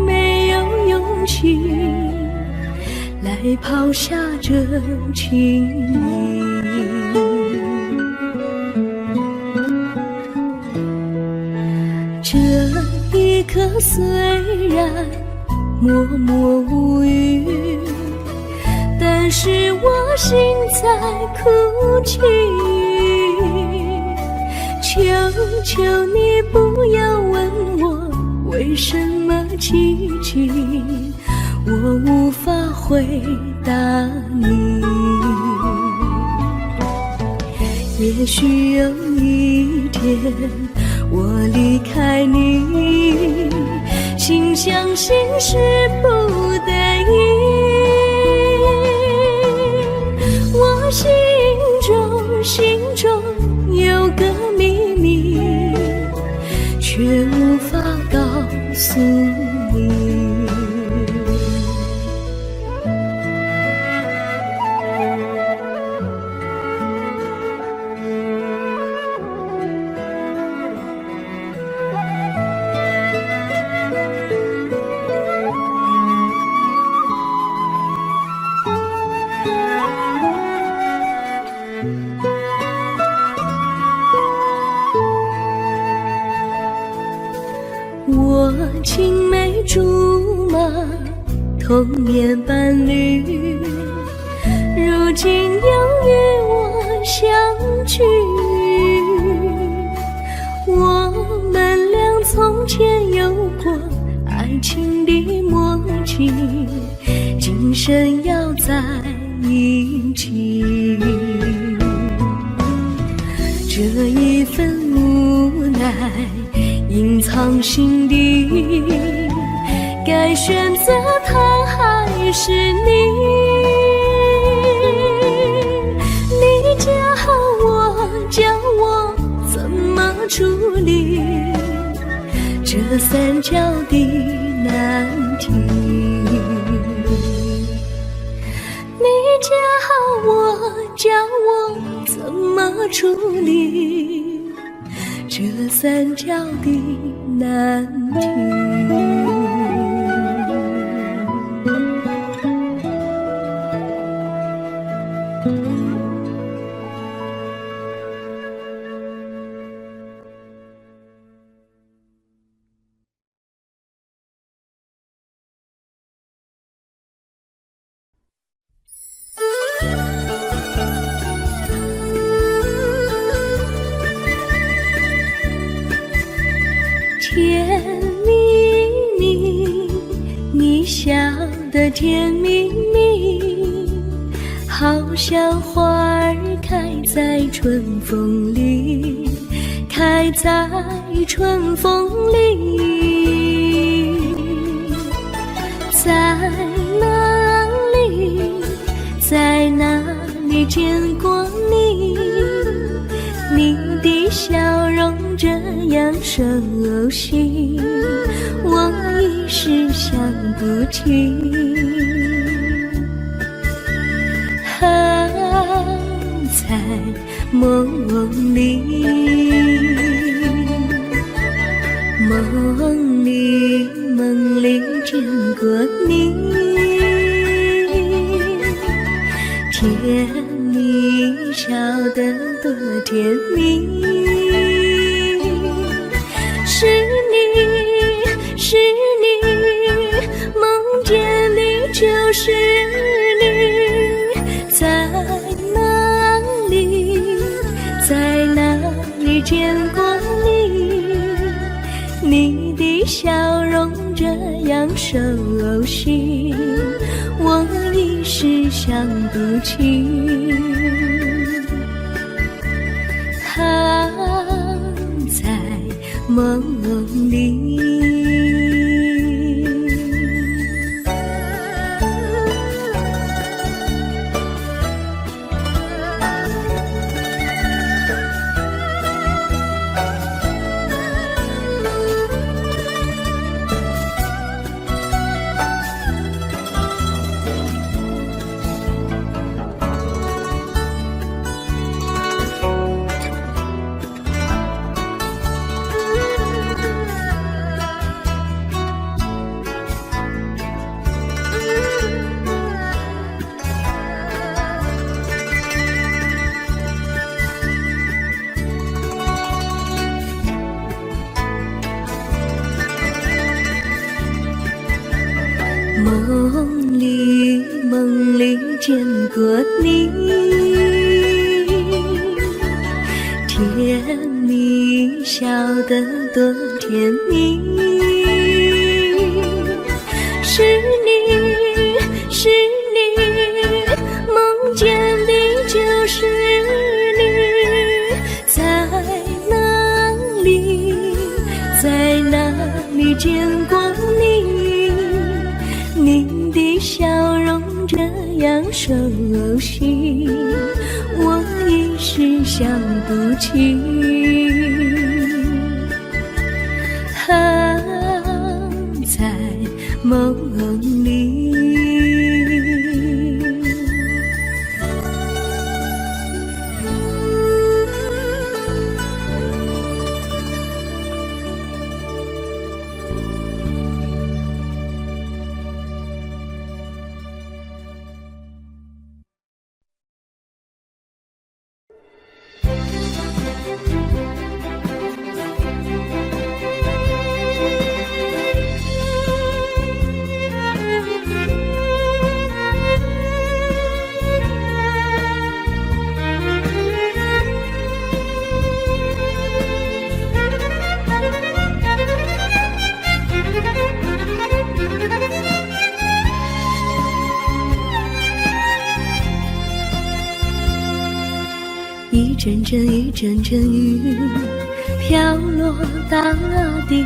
没有勇气来抛下这情谊。这一刻虽然默默无语，但是我心在哭泣，求求你不要问我为什么寂静，我无法回答你。也许有一天我离开你，心相信是不得已，我心中有个秘密，却无诉你。我青梅竹马，童年伴侣，如今又与我相聚。我们俩从前有过爱情的默契，今生要在一起。这一份无奈隐藏心底，该选择他还是你？你教我，教我怎么处理这三角的难题。你教我，教我怎么处理这三角的难题。甜蜜蜜，你笑得甜蜜蜜，好像花儿开在春风里，开在春风里。在哪里，在哪里见过你？你的笑容这样熟悉，我一时想不起。在梦里，梦里见过你，甜蜜笑得多甜蜜。是你，是你，梦见你就是你。在哪里，在哪里见过你？你的笑容这样熟悉，我一时想不起。在梦里。梦里见过你，甜蜜笑得多甜蜜。是你，是你，梦见的就是你。在哪里，在哪里见过你？你的笑容这样熟悉，我一时想不起。一阵阵一阵阵雨飘落大地，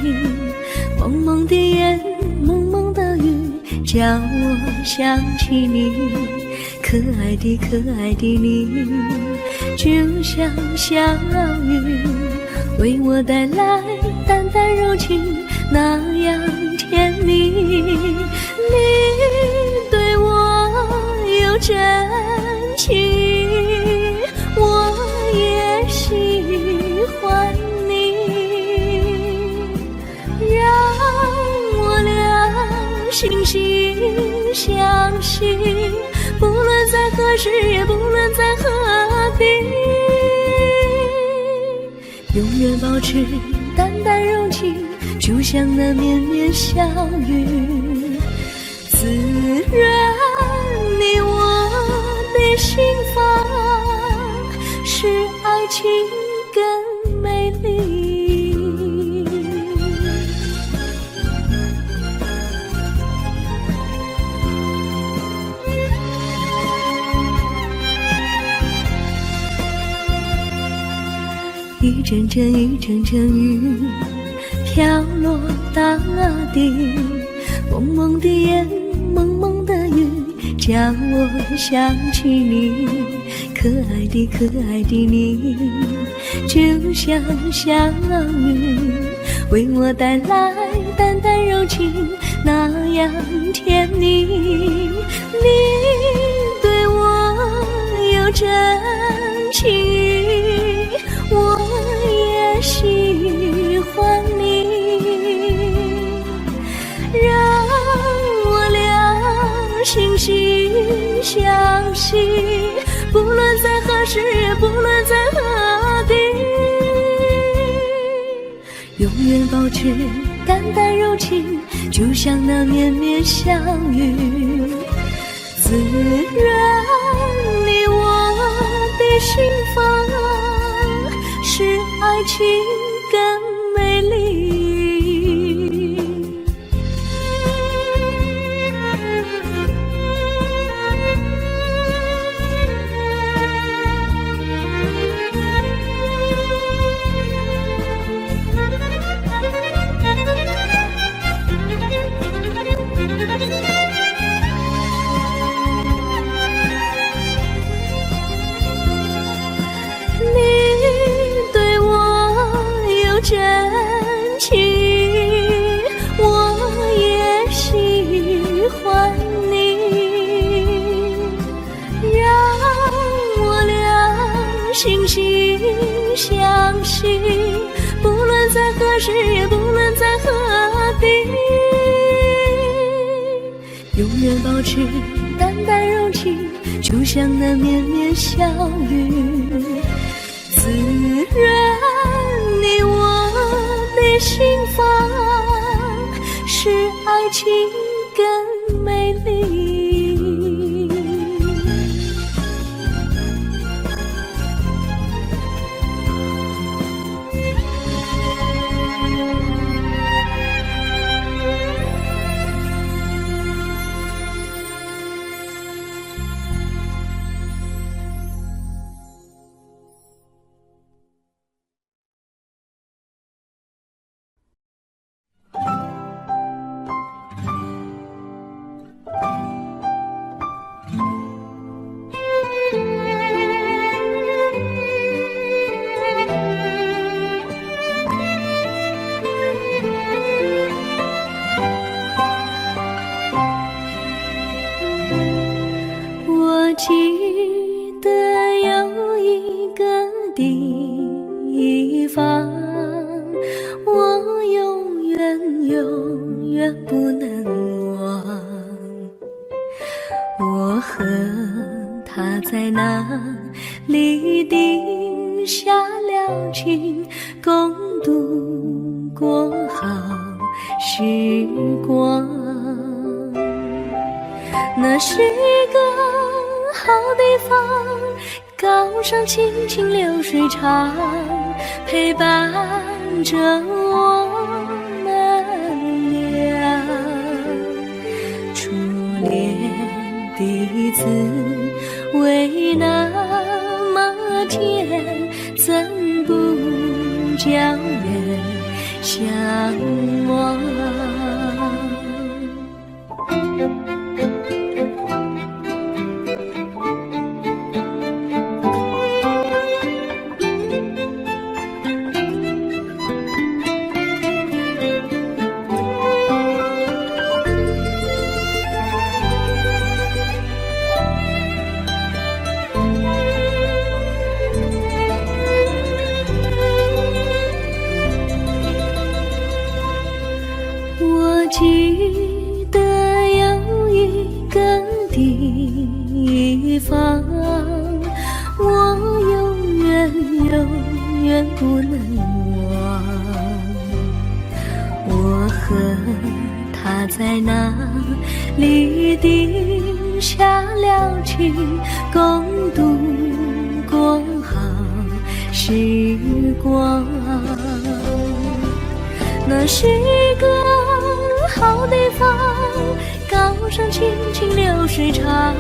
蒙蒙的烟，蒙蒙的雨，叫我想起你，可爱的可爱的你，就像小雨，为我带来淡淡柔情，那样甜蜜。你对我有真情，我也喜欢你，让我俩惺惺相惜，不论在何时，也不论在何地，永远保持淡淡柔情，就像那绵绵小雨，滋润你我的心房，使爱情更美丽。一阵阵一阵阵雨飘落大地，蒙蒙的烟，蒙蒙的雨，叫我想起你，可爱的可爱的你，就像小雨，为我带来淡淡柔情，那样甜蜜。你对我有真情，我也喜欢你，让我俩惺惺相惜，不论在何时，也不论在何地，永远保持淡淡柔情，就像那绵绵小雨，滋润你我的心房，使爱情更美丽。真情，我也喜欢你，让我俩惺惺相惜，不论在何时，也不论在何地，永远保持淡淡柔情，就像那绵绵小雨，滋润你我的心房，使爱情更美丽。记得有一个地方，我永远不能忘。我和他在那里定下了情，共度过好时光。那是一个好地方，高山清清流水长，陪伴着我们俩。初恋的滋味那么甜，怎不叫人向往？记得有一个地方，我永远不能忘。我和他在那里定下了情，共度过好时光。那是一个好地方，高山青青流水长，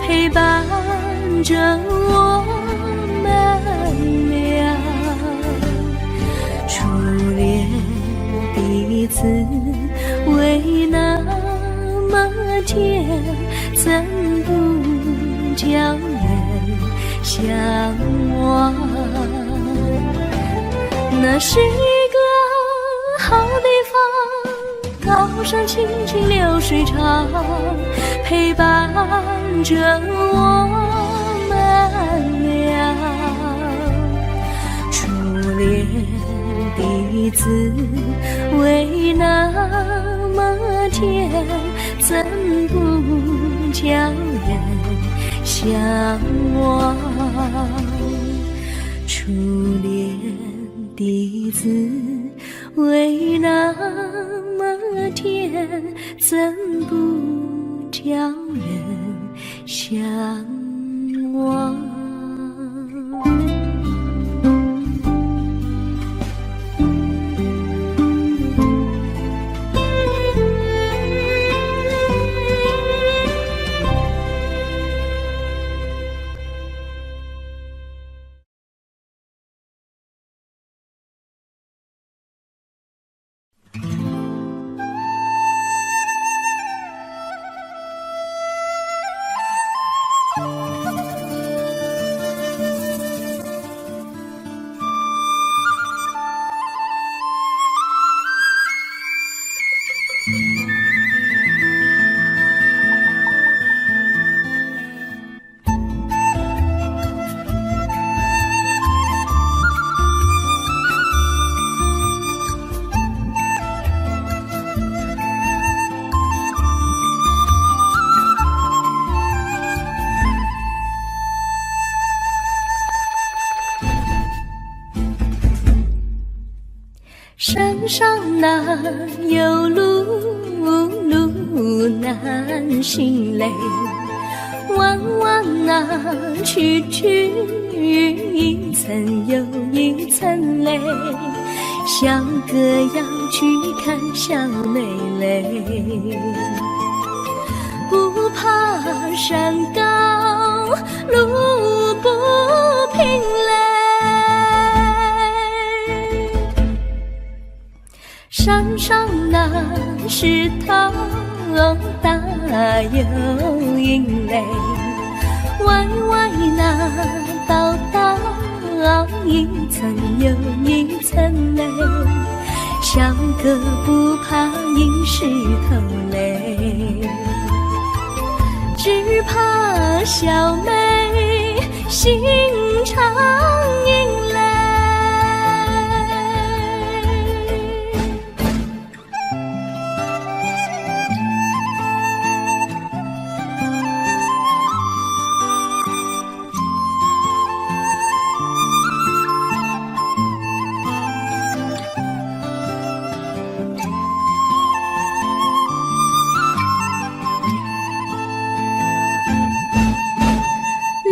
陪伴着我们俩。初恋的滋味那么甜，怎不叫人向往？那是一个好地方，高山青青流水长，陪伴着我们俩。初恋的滋味那么甜，怎不叫人向往？初恋的滋味那么甜，怎不叫人向往？山上哪有路难行嘞，弯弯哪曲一层又一层嘞，小哥要去看小妹嘞，不怕山高路不平嘞，山上那石头大又硬嘞，歪歪那道一层又一层嘞，小哥不怕硬石头嘞，只怕小妹心肠硬嘞。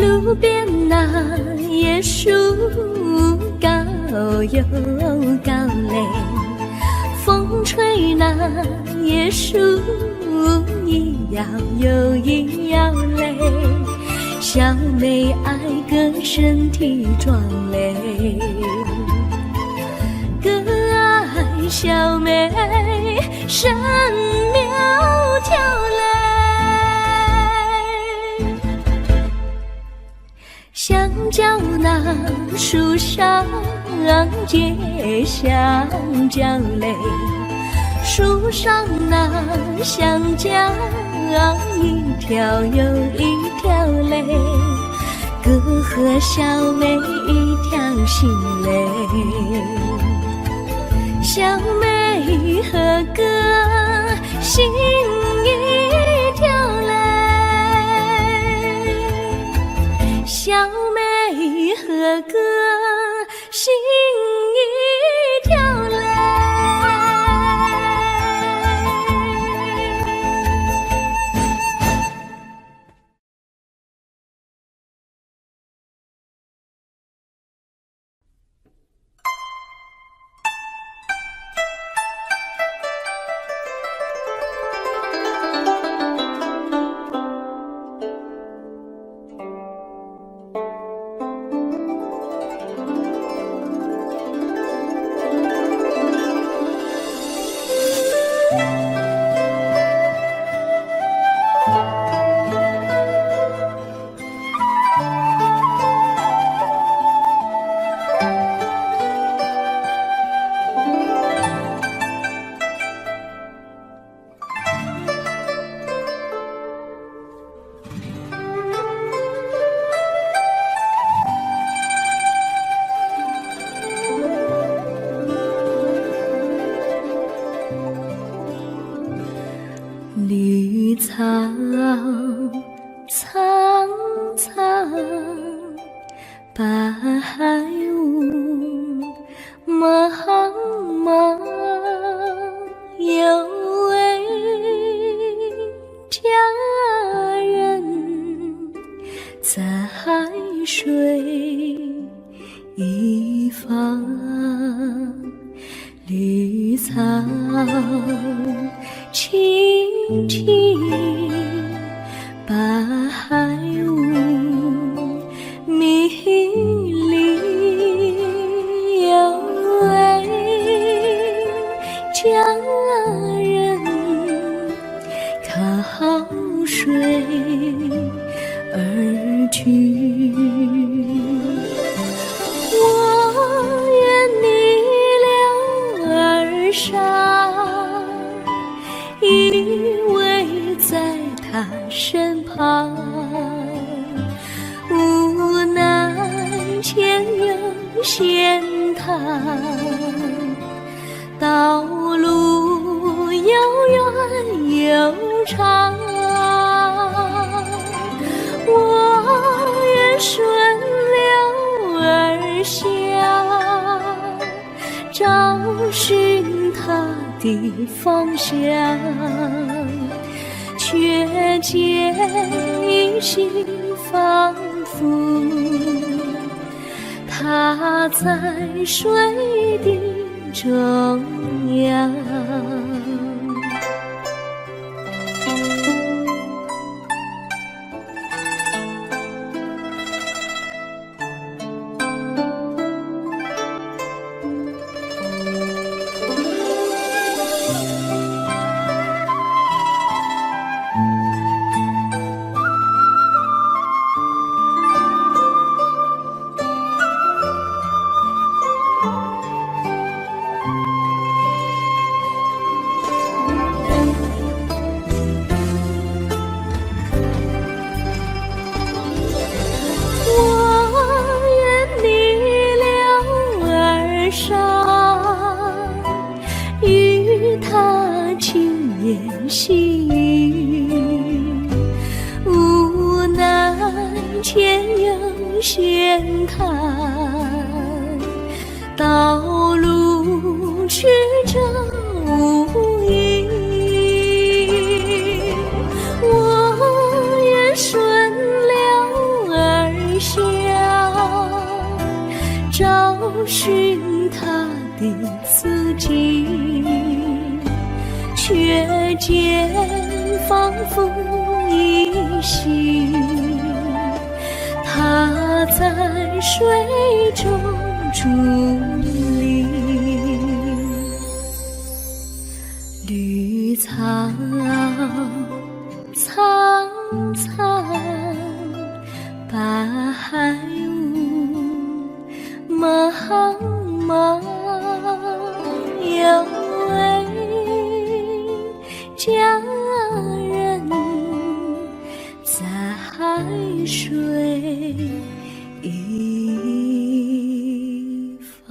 路边那椰树高又高嘞，风吹那椰树一摇又一摇嘞，小小妹爱个身体壮嘞，哥爱小妹身苗条嘞。香蕉那树上结香蕉嘞，树上那香蕉一条又一条嘞，哥和小妹一条心嘞，小妹和哥心一条嘞，小妹和哥心一条嘞。绿草苍苍，白雾茫茫，有位佳人在水一方，绿草青青，白雾迷离，有位佳人靠水而居。我愿你了儿伤，依偎在他身旁，无奈前有险滩，道路又远又长，我愿顺流而下，找寻他的方向，却见一心仿佛他在水的中央。与他轻言细语，无奈前有险滩，道路曲折无依，我愿顺流而下，找寻他的足迹，却见仿佛依稀它在水中伫立，绿草苍苍，白雾茫茫，有位佳人在海水一方。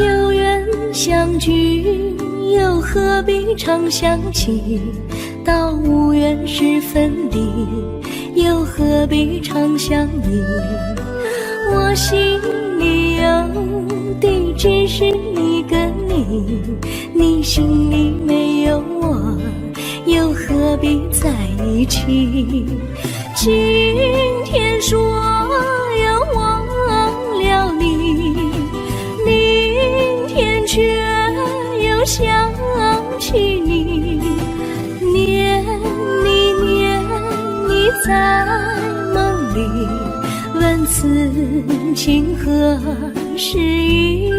有缘相聚，又何必常相期？到无缘时分离，又何必常相依？我心里有的只是一个你，你心里没有我，又何必在一起？今天说要忘了你，明天却又想起你，念你在梦里，问此情何时已？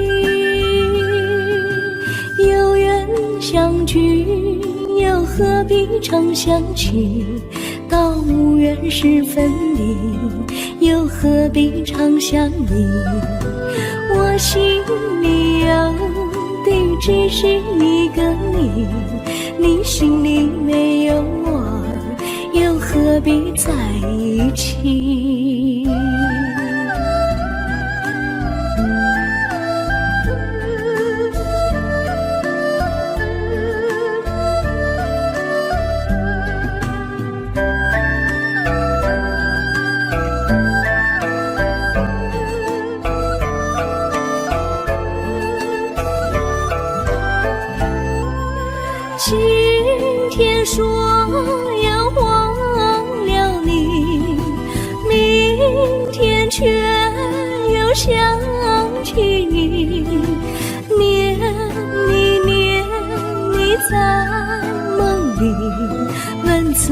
有缘相聚，又何必常相期？到无缘时分离，又何必常相依？我心里有的只是一个你，你心里没有我，又何必在一起？今天说要忘了你，明天却又想起你，念你在梦里，问此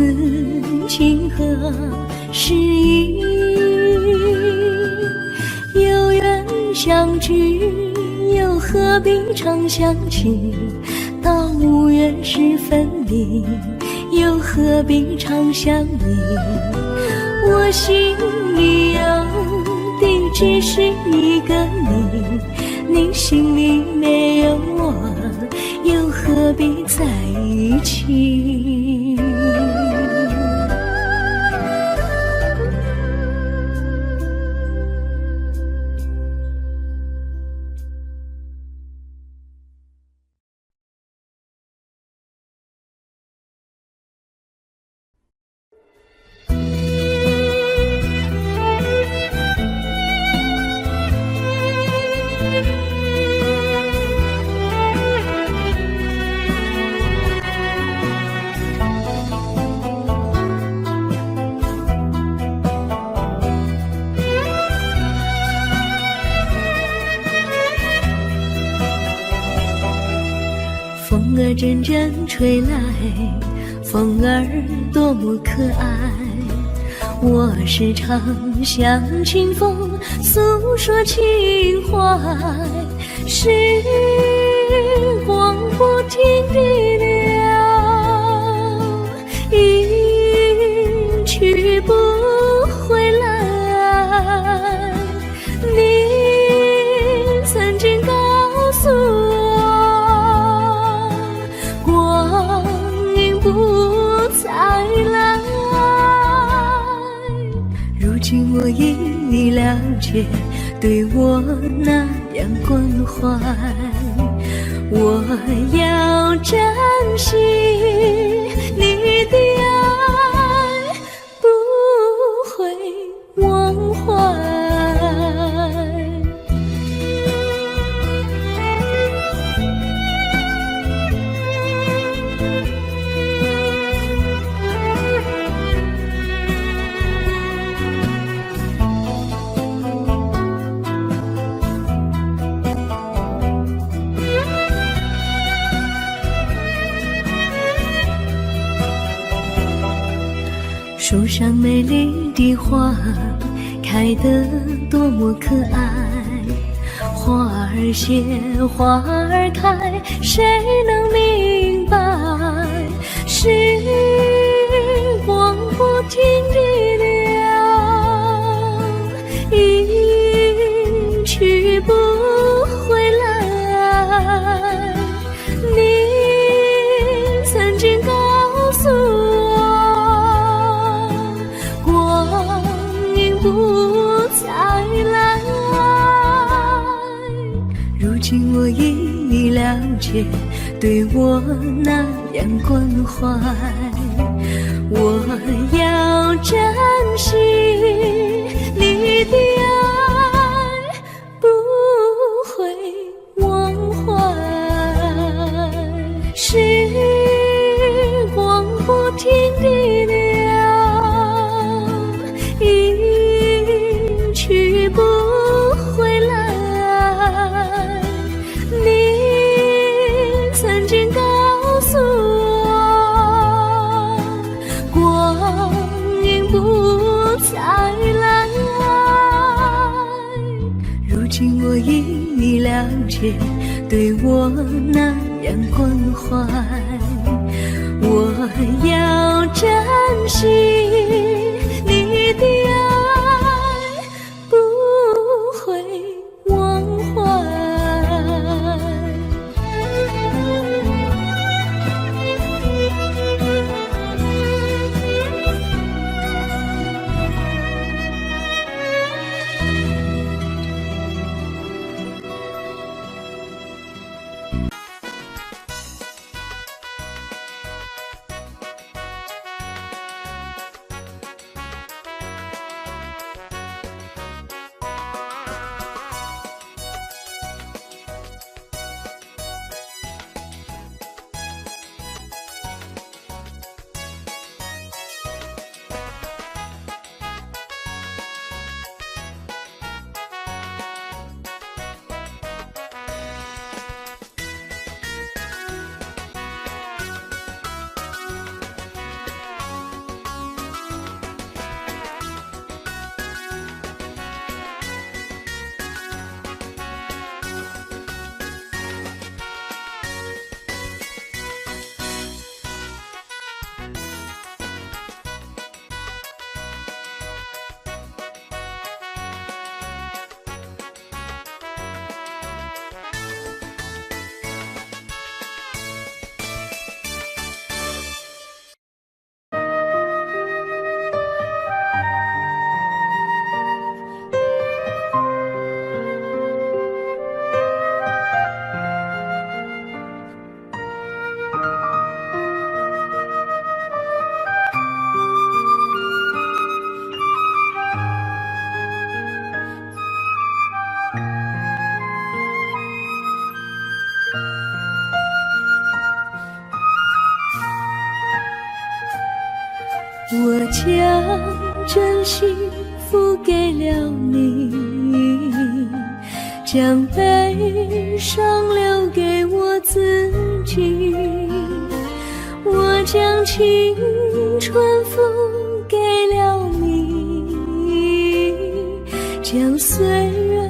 情何时已？有缘相聚，又何必常相期？到无缘时分离，又何必常相依？我心里有的只是一个你，你心里没有我，又何必在一起？风儿阵阵吹来，风儿多么可爱。我时常向清风诉说情怀，时光不停地流，一去不回来。你曾经告诉我，光阴不再来。如今我已了解，对我那样关怀，我要珍惜你的爱，不会忘怀。树上美丽的花开得多么可爱，花儿谢，花儿开，谁能明白？时光不停地流，一去不回来。你曾经告诉我，光阴不再来。如今我已了解，对我那样关怀，我要珍惜你的爱，不会忘怀。时光不停地流，一去不回来。你曾经告诉我，光阴不再来。如今我已了解，对我那样关怀，我要珍惜你的爱，不会忘怀。我将真心付给了你，将悲伤留给我自己。我将青春付给了你，将岁月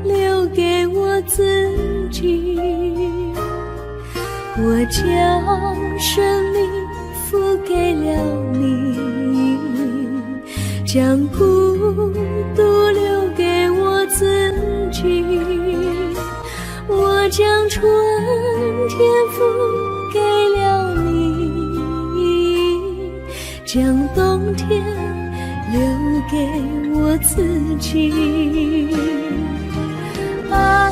留给我自己。我将生命付给了你，将孤独留给我自己。我将春天付给了你，将冬天留给我自己。爱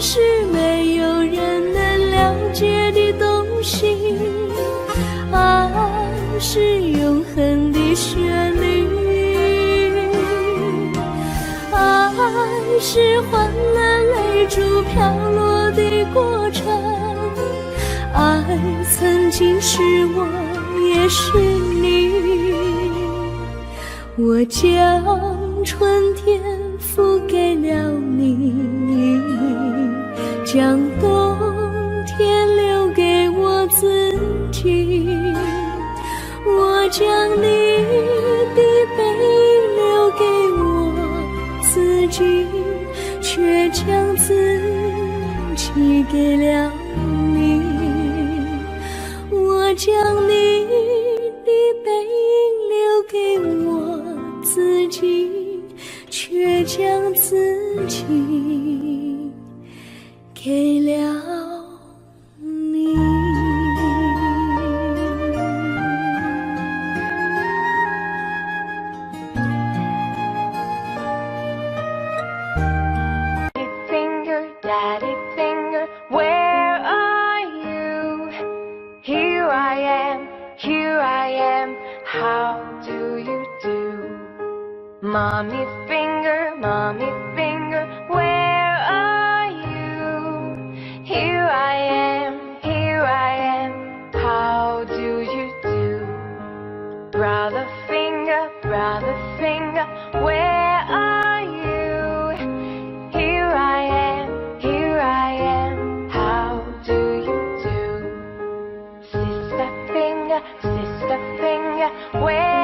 是没有人能了解的东西，爱是永恒的旋律，爱是换了泪珠飘落的过程，爱曾经是我也是你。我将春天付给了你，将冬天留给我自己。我将你给了你。我将你的背影留给我自己，却将自己给了你。Daddy finger, where are you? Here I am, how do you do? Mommy finger, where are you? Here I am, how do you do? Brother finger, where are you? Here I am, how do you do? Sister finger, where